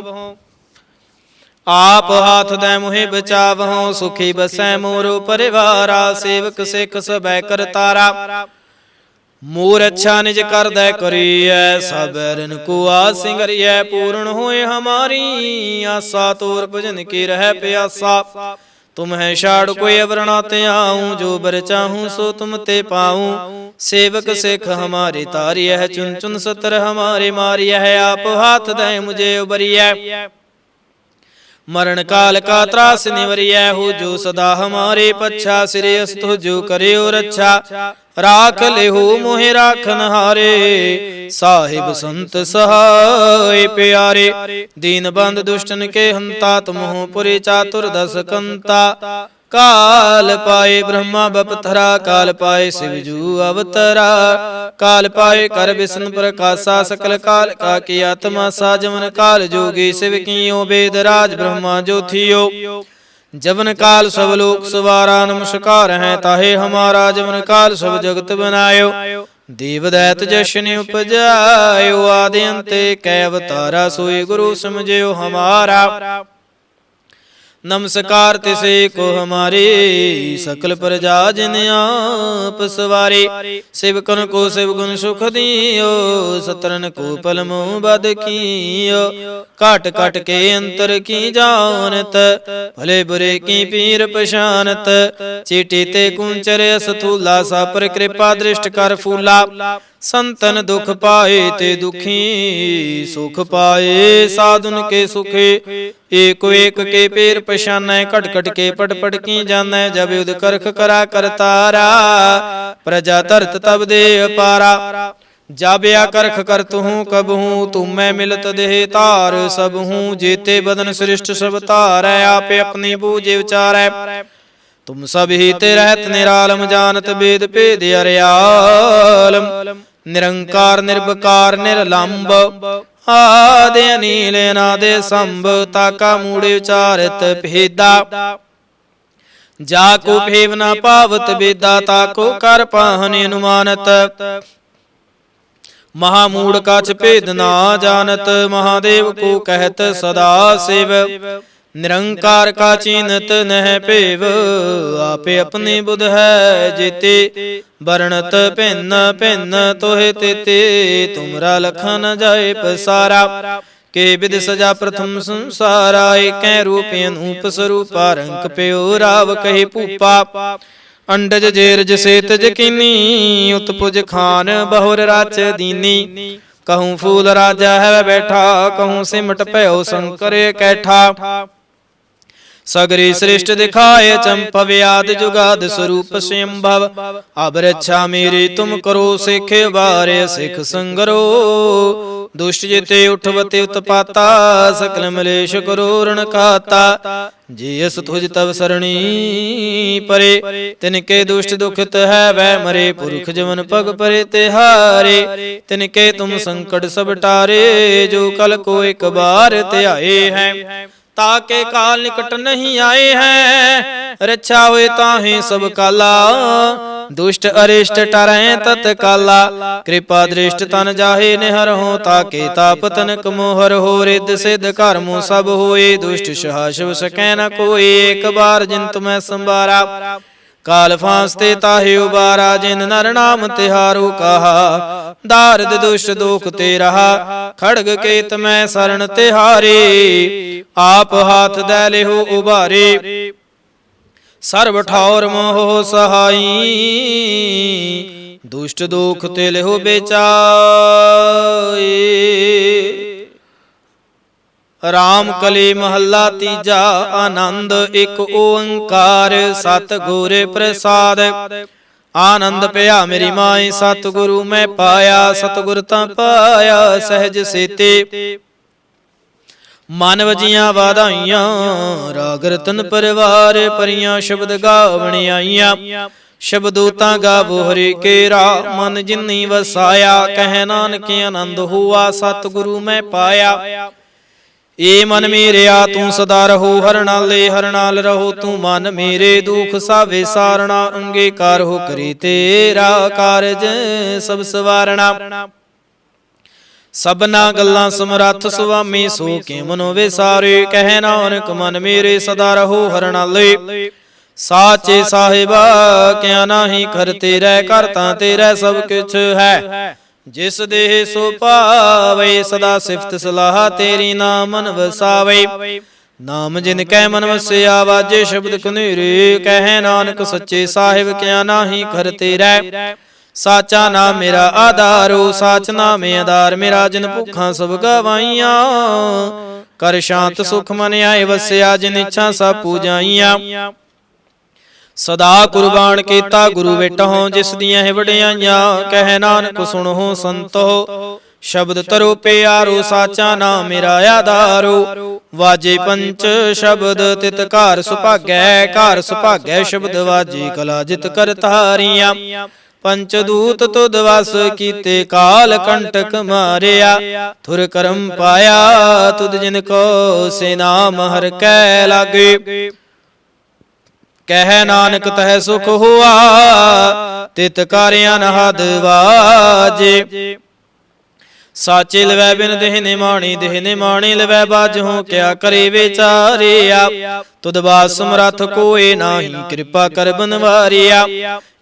आप हाथ दे मुहे बचावहो सुखी बसै मोरो परिवारा सेवक सिख सबै करतारा मोर अच्छा निज कर दे करिए सबरन को आसिंगरिए पूर्ण होए हमारी आशा तोर भजन की रह प्यासा तुम है शाड़ कोई अवरणाते आऊं जो बर चाहूं सो तुम ते पाऊं सेवक सिख हमारे तारी है चुन चुन सतर हमारे मारिया है आप हाथ दे मुझे उबरिया मरण काल का त्रास निवरिया हो जो सदा हमारे पच्छा श्रेयस तो जो करे और अच्छा राख ले हो मोहे राखन हारे साहिब संत सहाय प्यारे दीन बंद दुष्टन के हंता तुम हो पुरी चातुर दस कंता काल पाए ब्रह्मा बपथरा काल पाए शिवजू अवतरा काल पाए कर विष्णु प्रकाशा सकल काल का की आत्मा साजवन काल जोगी शिव कियो वेद राज ब्रह्मा जो थियो जवन काल सब लोक सवारा नमस्कार हैं ताहे हमारा जवन काल सब जगत बनायो देव दैत जशन उपजायो आदि अंत कै अवतारा सोई गुरु समझो हमारा नमस्कार तिसे को हमारे सकल प्रजा जिन आप सवारे शिवकन को शिव गुण सुख दियो सतरन को पलमो बद कियो काट काट के अंतर की जानत भले बुरे की पीर पशानत चीटी ते कुंचर असथूला सा पर कृपा दृष्ट कर फूला संतन दुख पाए ते दुखी सुख पाए साधुन के सुखे एक एक के पेर पशानै कट कट के पट पट की जानै जब युद्ध करख करा करतारा प्रजा तरत तब दे पारा जाबिया करख करत हूँ कब हूँ तुम मैं मिलत देह तार सब हूँ जेते बदन श्रेष्ठ सब तार आपे अपनी बूझे विचार तुम सब ही ते रहत निरालम जानत वेद पेद अरयालम ਨਿਰੰਕਾਰ ਨਿਰਵਕਾਰ ਨਿਰਲੰਭ ਆਦਿ ਅਨੀਲ ਅਨਾਦਿ ਸੰਭ ਤਾਕਾ ਮੂੜ ਉਚਾਰਤ ਭੇਦਾ ਜਾ ਕੋ ਭੇਵ ਨਾ ਪਾਵਤ ਬੇਦਾ ਤਾਕੋ ਕਰ ਪਾਹਨਿ ਅਨੁਮਾਨਤ ਮਹਾਮੂੜ ਕਛ ਭੇਦ ਨਾ ਜਾਣਤ ਮਹਾਦੇਵ ਕੋ ਕਹਿਤ ਸਦਾ ਸਿਵ ਨਿਰੰਕਾਰ ਕਾ ਚੀਨਤ ਨਹਿ ਭੇਵ ਆਪੇ ਆਪਣੀ ਬੁਧ ਹੈ ਜੀਤੇ ਵਰਣਤ ਭਿੰਨ ਭਿੰਨ ਤੋਹਿ ਤੇਤੇ ਤੁਮਰਾ ਲਖਾ ਨ ਜਾਏ ਪਸਾਰਾ ਕੇ ਬਿਦ ਸਜਾ ਪ੍ਰਥਮ ਸੰਸਾਰਾ ਏਕੈ ਰੂਪ ਅਨੂਪ ਸਰੂਪਾ ਰੰਕ ਪਿਓ ਰਾਵ ਕਹੇ ਭੂਪਾ ਅੰਡਜ ਜੇਰਜ ਸੇਤ ਜਕੀਨੀ ਉਤਪੁਜ ਖਾਨ ਬਹੁਰ ਰਾਚ ਦੀਨੀ ਕਹੂੰ ਫੂਲ ਰਾਜਾ ਹੈ ਬੈਠਾ ਕਹੂੰ ਸਿਮਟ ਭਇਓ ਸ਼ੰਕਰ ਕੈਠਾ ਸਗਰੀ ਸ੍ਰਿਸ਼ਟ ਦਿਖਾਏ ਚੰਪਵਿਆਦ ਜੁਗਾਦ ਸਰੂਪ ਸਿੰਭਵ ਅਬ ਰੱਛਾ ਮੇਰੀ ਤੁਮ ਕਰੋ ਸਿੱਖ ਬਾਰੇ ਸਿੱਖ ਸੰਗਰੋ ਦੁਸ਼ਟ ਜਿਤੇ ਉਠਵਤੇ ਉਤਪਾਤਾ ਸਕਲ ਮਲੇਸ਼ ਕਰੋ ਰਣ ਖਾਤਾ ਜੀ ਅਸ ਤੁਜ ਤਵ ਸਰਣੀ ਪਰੇ ਤਿਨਕੇ ਦੁਸ਼ਟ ਦੁਖਿਤ ਹੈ ਵੈ ਮਰੇ ਪੁਰਖ ਜਵਨ ਪਗ ਪਰੇ ਤਿਹਾਰੇ ਤਿਨਕੇ ਤੁਮ ਸੰਕਟ ਸਭ ਟਾਰੇ ਜੋ ਕਲ ਕੋ ਇੱਕ ਬਾਰ ਧਿਆਏ ਹੈ ताके काल निकट नहीं आए हैं रक्षा हुए ताहे सब काला दुष्ट अरिष्ट टरै तत्काला कृपा दृष्ट तन जाहे निहर हो ताके ताप तनक मोहर हो रिद्ध सिद्ध कर्मो सब होए दुष्ट सहाशिव सकै न कोई एक बार जिन तुम्हें संबारा काल फांसते ताहे उबारा जिन नर नाम तिहारो कहा दारद दुष्ट दोख ते रहा खड़ग केत मैं शरण तिहारे आप हाथ दे लेहो उबारे सर्व ठौर मोह सहाई दुष्ट दोख ते लेहो बेचाए राम कली महला तीजा आनंद एक ओंकार सतगुर प्रसाद आनंद पया मेरी माए सतगुरु मैं पाया सतगुर ता पाया सहज सेते मन वजियां वाधाइयां राग रतन परिवार परियां शब्द गावण आईयां शब्दोता गावो हरि केरा मन जिन्नी वसाया कह नानक आनंद हुआ सतगुरु मैं पाया ए मन मेरिया तू सदा रहो हर नाल रहो तू मन मेरे दुख सावे सारना अंगीकार हो करी तेरा कारज सब सवारना सबना गल्लां समरथ सुआमी सो के मनो विसारे कह नानक मन मेरे सदा रहो हर नाले साचे साहिबा क्या नाही कर तेरे करता तेरा सब कुछ है जिस देह सो पावे सदा सिफत सलाह तेरी नाम मन वसावे नाम जिन कै मन वसिया वाजे शब्द कनेरे कह नानक सच्चे साहिब क्या नाही कर तेरा साचा नाम मेरा आधारो साच नाम आधार मेरा जिन भूखा सब गवाइया कर शांत सुख मन आए वसिया जिन इच्छा सब पूजाइया सदा कुर्बान कीता गुरु बेटहो जिस दियां है वडियाइयां कह नानक सुनो संतो शब्द तरो प्यारो साचा नाम मेरा आधारो वाजे पंच शब्द तित कार सुभागै शब्द वाजे कला जित कर तारियां पंचदूत तुद वस कीते काल कंटक मारिया थुर करम पाया तुद जिनको से नाम हर कै लागे कह नानक तह सुख हुआ तित कारिया नहद वाजे साचे लवै बिन देहने माणी लवै बाजहूं क्या करे विचारिया तुद बास समरथ कोई नाही कृपा कर बनवारिया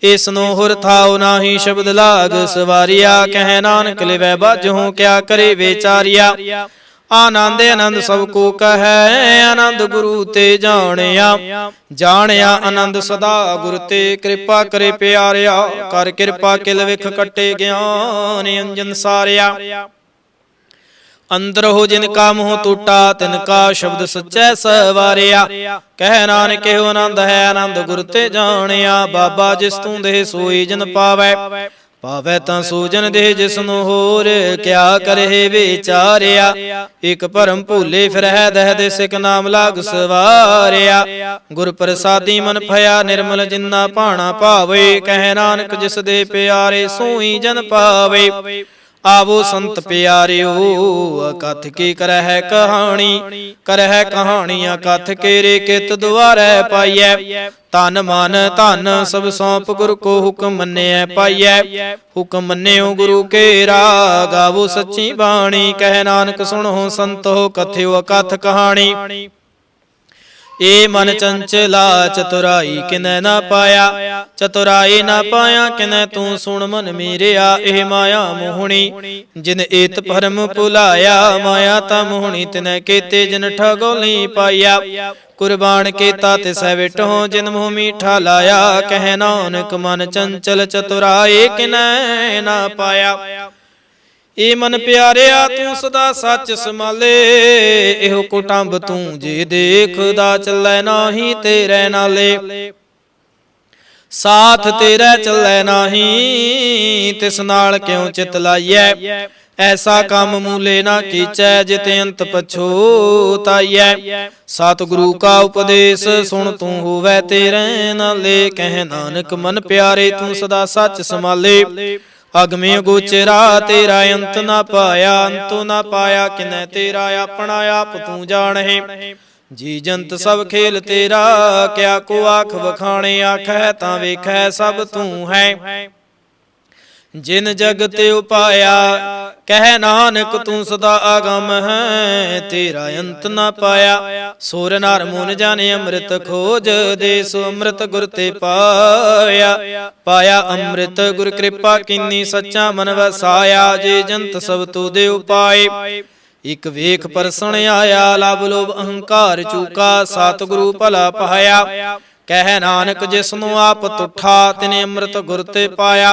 इसनो हुर थाओ नाही शब्द लाग सवारिया कह नानक लवै बाजहूं क्या करे विचारिया आनंद आनंद सब को कह आनंद गुरु ते जानिया आनंद सदा गुरु ते कृपा करे प्यारिया कर कृपा किल विख कटे ज्ञान अंजन सारिया अंदर हो जिनका मोह टूटा तिनका शब्द सच्चै सवारिया कह नानक आनंद है आनंद गुरु ते जानिया बाबा जिस तू दे सोई जन पावै ਪਾਵੈ ਤਾਂ ਸੂਜਨ ਦੇ ਜਿਸਨੂੰ ਹੋਰ, ਕਿਆ ਕਰਹਿ ਵਿਚਾਰਿਆ। ਇਕ ਭਰਮ ਭੂਲੇ ਫਿਰਹਿ ਦਹਿ ਦੇ ਸਿਕ ਨਾਮ ਲਾਗ ਸਵਾਰਿਆ। ਗੁਰ ਪ੍ਰਸਾਦੀ ਮਨ ਭਇਆ ਨਿਰਮਲ ਜਿਨਾ ਭਾਣਾ ਭਾਵੇ, ਕਹਿ ਨਾਨਕ ਜਿਸ ਦੇ ਪਿਆਰੇ ਸੋਈ ਜਨ ਪਾਵੇ। आवो संत प्यारियो अकथ की करह कहानी, करह कहानियां कथ केरे कित द्वारै पाइयै। तन मन धन सब सौंप गुरु को हुक्म मन्नियै पाइयै। हुक्म मन्नियो गुरु केरा गावो सच्ची बाणी, कह नानक सुनो संतो कथ्यो अकथ कहानी। ए मन चंचला चतुराई किनै ना पाया, चतुराई ना पाया किनै तू सुन मन मेरिया। एह माया मोहनी जिन एत भरम भुलाया, माया ता मोहनी तिनै केते जिन ठगो ली पाया। कुर्बान केता तिसै विटो जिन मुँह मीठा लाया, कह नानक मन चंचल चतुराई किनै ना पाया। ए मन प्यारिया तू सदा सच संभाले, एहो कुटुंब तू जे देखदा चलै नाही तेरे नाले। साथ तेरे चलै नाही तिस नाल क्यों चित लाइयै। ऐसा काम मूले ना कीचै जित अंत पछोताइयै। सतगुरु का उपदेश सुन तू होवै तेरे नाले, कह नानक मन प्यारे तू सदा सच संभाले। अगमे गोचरा तेरा अंत ना पाया, अंतो ना पाया किनै तेरा अपना आप तू जाने। जी जंत सब खेल तेरा, क्या को आख वखाणे आखै तां वेखै सब तू है। जिन जग ते उपाया कह नानक तू सदा आगम है, तेरा अंत ना पाया। सुर नर मुन जाने अमृत खोज, दे सो अमृत गुर ते पाया। पाया अमृत गुर कृपा कीनी, सच्चा मन वसाया। जे जंत सब तू दे उपाय, इक वेख परसण आया। लाभ लोभ अहंकार चूका, सतगुरु भला पाया। कह नानक जिसनु आप तुठा, तिने अमृत गुर ते पाया।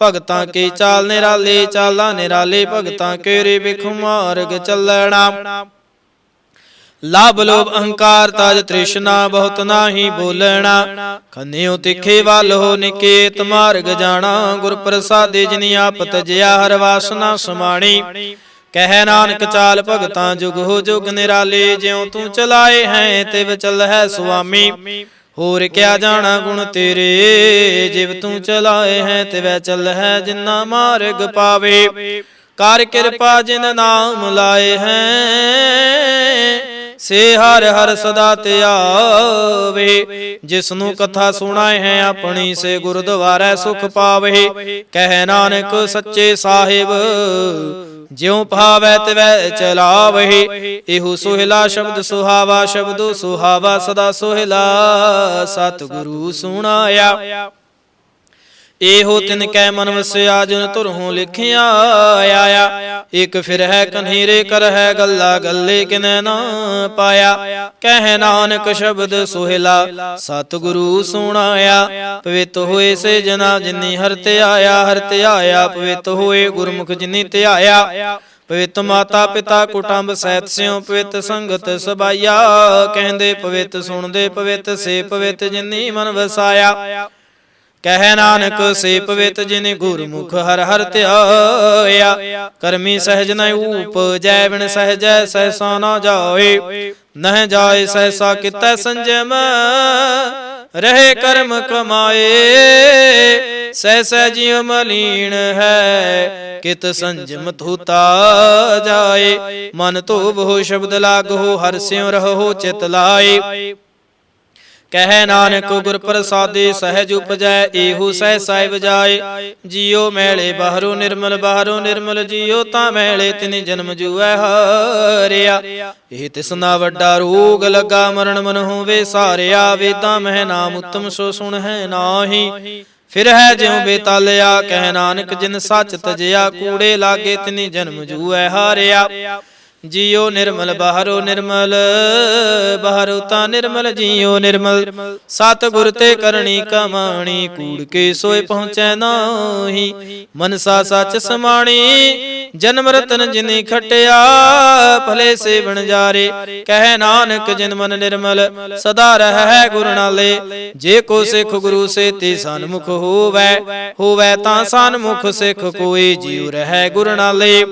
भगतां की चाल निराले, चाला निराले भगतां केरे बिख मार्ग चलना। लाभ लोभ अहंकार ताज तृष्णा, बहुत नाही बोलना। खन्यो तिखे वाल हो निकेत मार्ग जाना, गुर प्रसादे जिनि आप तजया हर वासना समाणी। कह नानक चाल भगतां जुग हो जुग निराले, ज्यों तू चलाए हैं तिव चल है स्वामी। होर क्या जाना गुण तेरे, जिव तू चलाए हैं तिवै चल है जिन्ना मार्ग पावे। कर कृपा जिन नाम लाए हैं, से हर हर सदा ते आवे। जिसनु कथा सुनाए हैं अपनी, से गुरुद्वारे सुख पावे। कह नानक सच्चे साहिब ज्यों भावै तिवै चलावहि। एहु सोहिला शब्द सुहावा, शब्दो सुहावा सदा सोहिला। सतगुरु सुनाया एहो तिन कै मन वसिया, जुन तुरहूं लिखिया आया। एक फिर है कन्हीरे कर है गल्ला, गल्ले किनै ना पाया। कह नानक शब्द सोहिला, सतगुरु सुनाया। पवित होए से जना जिनी हर ते आया, हर ते आया। पवित होए गुरमुख जिनी ते आया। पवित माता पिता कुटुंब सहित स्यों, पवित संगत सबाइया। कहंदे पवित सुनदे पवित, से पवित जिनी मन वसाया। कह नानक से पवित जिनि गुरमुख हर हर ध्याया। करमी सहज न उपजै, बिन सहजै सहसा न जाए। नह जाए सहसा कितै संजम, रहे कर्म कमाए। सहस जिय मलीन है, कित संजम धूता जाए। मन तो बहु शब्द लागो, हर स्यों रहो चित लाए। कह नानक गुर प्रसादे सहज उपजै, एहु सहसा बजाए। जियो मैले बाहरों निर्मल, बाहरों निर्मल जियो ता मैले। तिनि जन्म जुऐ हारिया, एह तिसना वड्डा रोग लगा। मरण मन होवे सारिया, वेदां मह नाम उत्तम सो सुन है नाही। फिर है ज्यों बेतालिया, कह नानक जिन सच तजिया। कूड़े लागे तिनि जन्म जुऐ हारिया। जियो निर्मल बाहरो निर्मल, बाहरो ता निर्मल जियो निर्मल। सतगुर ते करनी कमाणी, कूड़ के सोए पहुँचै नाही। मनसा सच समाणी, ਜਨਮ ਰਤਨ ਜਿਨੀ ਖਟਿਆ ਭਲੇ ਸੇਵਨ ਜਾਰੇ। ਕਹਿ ਨਾਨਕ ਜਿਨ ਮਨ ਨਿਰਮਲ ਸਦਾ ਰਹਿ ਗੁਰ ਨਾਲੇ। ਜੇ ਕੋ ਸਿੱਖ ਗੁਰੂ ਸੇ ਤੇ ਸਨਮੁਖ ਹੋਵੈ ਤਾਂ ਸਨਮੁਖ ਸਿੱਖ ਕੋਈ ਜਿਉ ਰਹਿ ਗੁਰ ਨਾਲੇ।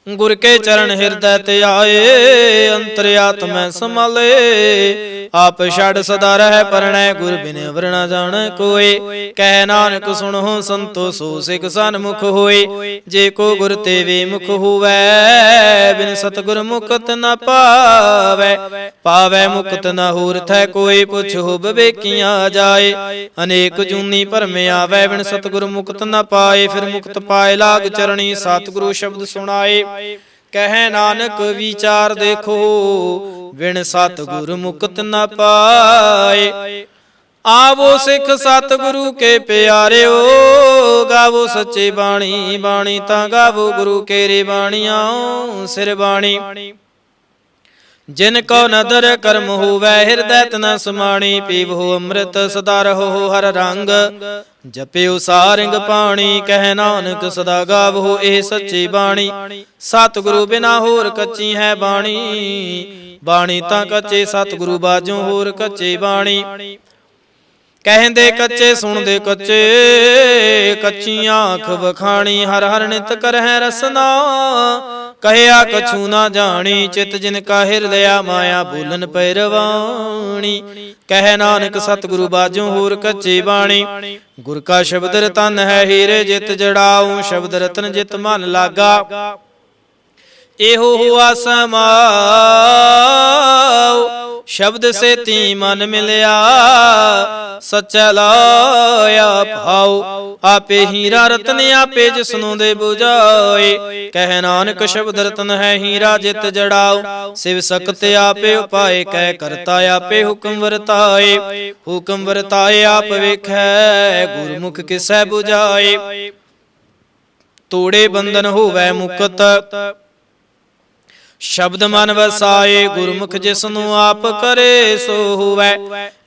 ਗੁਰ ਕੇ ਚਰਨ ਹਿਰਦੈ ਤੇ ਆਏ ਅੰਤਰ ਆਤਮੈ ਸਮਾਲੇ। ਆਪ ਛੜ ਸਦਾ ਰਹਿ ਪਰਣੈ ਗੁਰ ਬਿਨ ਅਵਰ ਨ ਜਾਣੈ ਕੋਇ। ਕਹਿ ਨਾਨਕ ਸੁਣੋ ਸੰਤੋ ਸੋ ਸਿੱਖ ਸਨਮੁਖ ਹੋਏ। ਜੇ ਕੋ ਗੁਰ ਤੇ ਵੇਮੁਖ ਹੋਵੈ ਬਿਨ ਸਤਿਗੁਰ ਮੁਕਤ ਨ ਪਾਵੈ ਮੁਕਤ ਨ ਹੋਰ ਥੈ ਕੋਈ। ਪੁੱਛੋ ਵਿਵੇਕੀਆਂ ਜਾਏ ਅਨੇਕ ਜੂਨੀ ਭਰਮ ਆਵੈ ਬਿਨ ਸਤਿਗੁਰ ਮੁਕਤ ਨ ਪਾਏ। ਫਿਰ ਮੁਕਤ ਪਾਏ ਲਾਗ ਚਰਣੀ ਸਤਿਗੁਰੂ ਸ਼ਬਦ ਸੁਣਾਏ। ਕਹਿ ਨਾਨਕ ਵਿਚਾਰ ਦੇਖੋ ਬਿਨ ਸਤਿਗੁਰ ਮੁਕਤ ਨ ਪਾਏ। ਆਵੋ ਸਿੱਖ ਸਤਿਗੁਰੂ ਕੇ ਪਿਆਰਿਓ ਗਾਵੋ ਸੱਚੇ ਬਾਣੀ। ਬਾਣੀ ਤਾਂ ਗਾਵੋ ਗੁਰੂ ਕੇਰੇ ਬਾਣੀਆਂ ਸਿਰ ਬਾਣੀ। ਜਿਨ ਕੋ ਨਦਰ ਕਰਮ ਹੋਵੈ ਹਿਰਦੈ ਤਨ ਸਮਾਣੀ। ਪੀਵੋ ਅੰਮ੍ਰਿਤ ਸਦਾ ਰਹੋ ਹਰ ਰੰਗ ਜਪਿਓ ਸਾਰੰਗ ਪਾਣੀ। ਕਹਿ ਨਾਨਕ ਸਦਾ ਗਾਵੋ ਇਹ ਸੱਚੀ ਬਾਣੀ। ਸਤਿਗੁਰੂ ਬਿਨਾ ਹੋਰ ਕੱਚੀ ਹੈ ਬਾਣੀ। ਬਾਣੀ ਤਾਂ ਕੱਚੇ ਸਤਿਗੁਰੂ ਬਾਝੋਂ ਹੋਰ ਕੱਚੇ ਬਾਣੀ। ਕਹਿੰਦੇ ਕੱਚੇ ਸੁਣਦੇ ਕੱਚੇ ਕੱਚੀਆਂ ਅੱਖ ਵਖਾਣੀ। ਹਰ ਹਰ ਨਿਤ ਕਰਹਿ ਰਸਨਾ ਕਹਿਆ ਕਛੂ ਨਾ ਜਾਣੀ। ਚਿਤ ਜਿਨ ਕਾ ਹਿਰਦਿਆ ਮਾਇਆ ਬੋਲਨ ਪੈ ਰਵਾਣੀ। ਕਹਿ ਨਾਨਕ ਸਤਿਗੁਰੂ ਬਾਝੋਂ ਹੋਰ ਕੱਚੇ ਬਾਣੀ। ਗੁਰ ਕਾ ਸ਼ਬਦ ਰਤਨ ਹੈ ਹੀਰੇ ਜਿਤ ਜੜਾਉ। ਸ਼ਬਦ ਰਤਨ ਜਿਤ ਮਨ ਲਾਗਾ ਇਹੋ ਹੁਆ ਸਮਾਉ। ਸ਼ਬਦ ਸੇਤੀ ਮਨ ਮਿਲਿਆ ਸੱਚਾ ਲਾਇਆ ਭਾਉ। ਆਪੇ ਹੀਰਾ ਰਤਨ ਆਪੇ ਜਿਸਨੂੰ ਦੇ 부ਝਾਏ। ਕਹਿ ਨਾਨਕ ਸ਼ਬਦ ਰਤਨ ਹੈ ਹੀਰਾ ਜਿਤ ਜੜਾਉ। ਸਿਵ ਸਕਤ ਆਪੇ ਉਪਾਏ ਕਹਿ ਕਰਤਾ ਆਪੇ ਹੁਕਮ ਵਰਤਾਏ। ਹੁਕਮ ਵਰਤਾਏ ਆਪ ਵੇਖੈ ਗੁਰਮੁਖ ਕਿਸੈ 부ਝਾਏ। ਤੋੜੇ ਬੰਧਨ ਹੋਵੈ ਮੁਕਤ ਸ਼ਬਦ ਮਨ ਵਸਾਏ। ਗੁਰਮੁਖ ਜਿਸਨੂੰ ਆਪ ਕਰੇ ਸੋ ਹੋਵੈ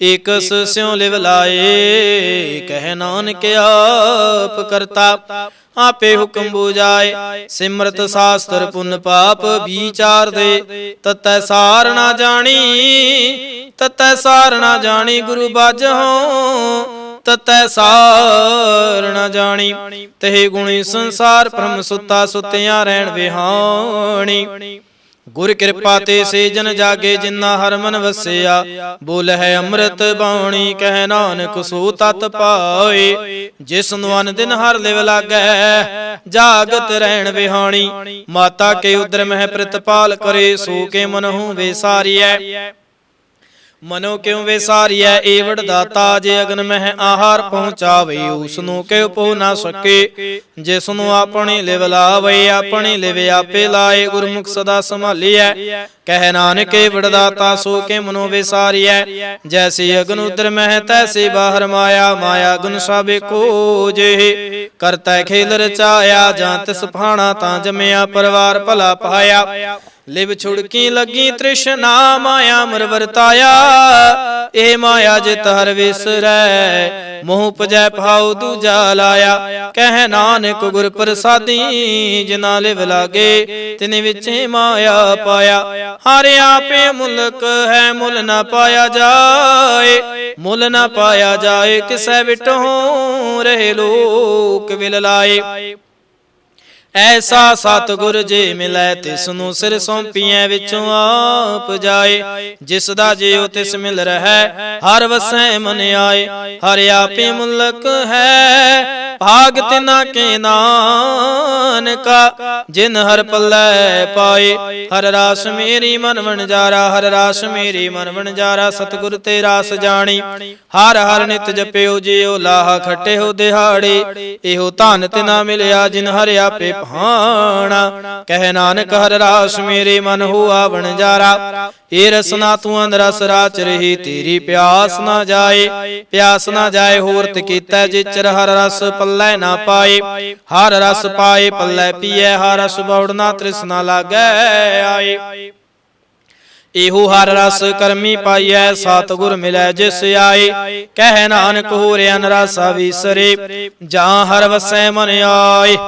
ਏਕਸ ਸਿਉ ਲਿਵ ਲਾਏ। ਕਹਿ ਨਾਨਕ ਆਪ ਕਰਤਾ ਆਪੇ ਹੁਕਮ 부ਝਾਏ। ਸਿਮਰਤ ਸਾਸਤਰ ਪੁੰਨ ਪਾਪ ਵਿਚਾਰ ਦੇ ਤਤੈ ਸਾਰ ਨਾ ਜਾਣੀ। ਤਤੈ ਸਾਰ ਨਾ ਜਾਣੀ ਗੁਰੂ ਬਾਝਹੁ ਤਤੈ ਸਾਰ ਨ ਜਾਣੀ। ਤਹਿ ਗੁਣੀ ਸੰਸਾਰ ਭ੍ਰਮ ਸੁੱਤਾ ਸੁੱਤਿਆਂ ਰਹਿਣ ਵਿਹਾਣੀ। ਗੁਰ ਕਿਰਪਾ ਤੇ ਸੇ ਜਨ ਜਾਗੇ ਜਿਨਾ ਹਰ ਮਨ ਵਸਿਆ। ਬੋਲ ਹੈ ਅੰਮ੍ਰਿਤ ਬਾਣੀ। ਕਹਿ ਨਾਨਕ ਸੋ ਤਤ ਪਾਏ। ਜਿਸ ਨੂੰ ਅਨ ਦਿਨ ਹਰ ਲਿਵ ਲਾਗੈ ਜਾਗਤ ਰਹਿਣ ਵਿਹਾਣੀ। ਮਾਤਾ ਕੇ ਉਦਰ ਮਹਿ ਪ੍ਰਤਪਾਲ ਕਰੇ ਸੋ ਕੇ ਮਨਹੁ ਵਿਸਾਰੀਐ। ਮਨੋ ਕਿਉ ਵਿਸਾਰੀਐ ਏਵੜ ਦਾਤਾ। ਜੇ ਅਗਨ ਮਹਿ ਆਹਾਰ ਪਹੁੰਚਾਵੇ ਉਸਨੂੰ ਕਿਉ ਪੋ ਨਾ ਸਕੇ। ਜਿਸ ਨੂੰ ਆਪਣੀ ਲਿਵ ਲਾਵੇ ਆਪਣੀ ਲਿਵ ਆਪੇ ਲਾਏ। ਗੁਰਮੁਖ ਸਦਾ ਸੰਭਾਲੀਐ। ਕਹਿ ਨਾਨਕ ਏਵੜ ਦਾਤਾ ਸੋ ਕੇ ਮਨੋ ਵਿਸਾਰੀਐ। ਜੈਸੇ ਅਗਨ ਉਦਰ ਮਹਿ ਤੈਸੇ ਬਾਹਰ ਮਾਇਆ। ਮਾਇਆ ਗੁਣ ਸਭ ਏਕੋ ਜਿਹੇ ਕਰਤੈ ਖੇਲ ਰਚਾਇਆ। ਜਾਂ ਤਿਸ ਭਾਣਾ ਤਾਂ ਜਮਿਆ ਪਰਿਵਾਰ ਭਲਾ ਪਾਇਆ। ਲਿਵ ਛੁੜਕੀ ਲੱਗੀ ਤ੍ਰਿਸ਼ਨਾ ਮਾਇਆ ਮਰ ਵਰਤਾਇਆ। ਇਹ ਮਾਇਆ ਜਿਤ ਹਰ ਵਿਸਰੈ ਮੋਹ ਉਪਜੈ ਭਾਉ ਦੂਜਾ ਲਾਇਆ। ਕਹਿ ਨਾਨਕ ਗੁਰ ਪ੍ਰਸਾਦੀ ਜਿਨਾ ਲਿਵ ਲਾਗੇ ਤਿਨ ਵਿੱਚ ਮਾਇਆ ਪਾਇਆ। ਹਰ ਆਪੇ ਮੁਲਕ ਹੈ ਮੁੱਲ ਨਾ ਪਾਇਆ ਜਾਏ। ਮੁੱਲ ਨਾ ਪਾਇਆ ਜਾਏ ਕਿਸੈ ਵਿਟਹੁ ਰਹੇ ਲੋਕ ਵਿਲ ਲਾਏ। ਐਸਾ ਸਤਿਗੁਰ ਜੇ ਮਿਲੈ ਤਿਸਨੂੰ ਸਿਰ ਸੌਂਪੀਐ ਵਿੱਚੋਂ ਆਪ ਜਾਏ। ਜਿਸ ਦਾ ਜਿਉ ਤਿਸ ਮਿਲ ਰਹਿ ਹਰ ਵਸੈ ਮਨ ਆਏ। ਹਰ ਆਪੇ ਮੁਲਕ ਹੈ ਭਾਗ ਤਿਨਾ ਕੇ ਨਾਨਕਾ। ਜਿਨ ਹਰ ਪੱਲੇ ਪਾਏ ਹਰ ਰਾਸ ਮੇਰੀ ਮਨ ਵਣਜਾਰਾ। ਹਰ ਰਾਸ ਮੇਰੀ ਮਨ ਵਣਜਾਰਾ ਸਤਿਗੁਰ ਤੇ ਰਾਸ ਜਾਣੀ। ਹਰ ਹਰ ਨਿਤ ਜਪਿਓ ਜਿਉ ਲਾਹਾ ਖਟਿਓ ਦਿਹਾੜੇ। ਇਹੋ ਧਨ ਤਿਨਾ ਮਿਲਿਆ ਜਿਨ ਹਰ ਆਪੇ ਭਾਣਾ। ਕਹਿ ਨਾਨਕ ਹਰ ਰਾਸ ਮੇਰੇ ਮਨ ਹੋਆ ਵਣਜਾਰਾ। ਇਹ ਰਸਨਾ ਤੂੰ ਅੰਦਰ ਰਸ ਰਾਚ ਰਹੀ ਤੇਰੀ ਪਿਆਸ ਨਾ ਜਾਏ। ਪਿਆਸ ਨਾ ਜਾਏ ਹੋਰ ਤੇ ਕੀਤਾ ਜਿਚਰ ਹਰ ਰਸ ਪੱਲੇ ਨਾ ਪਾਏ। ਹਰ ਰਸ ਪਾਏ ਪੱਲੇ ਪੀਐ ਹਰ ਰਸ ਬਉੜਨਾ ਤ੍ਰਿਸ਼ਨਾ ਲਾਗੈ ਆਏ। ਇਹੋ ਹਰ ਰਸ ਕਰਮੀ ਪਾਈਐ ਸਤਿਗੁਰ ਮਿਲੈ ਜਿਸ ਆਏ। ਕਹਿ ਨਾਨਕ ਹੋਰ ਅਨ ਰਸਾ ਵਿਸਰੇ ਜਾਂ ਹਰ ਵਸੈ ਮਨ ਆਏ।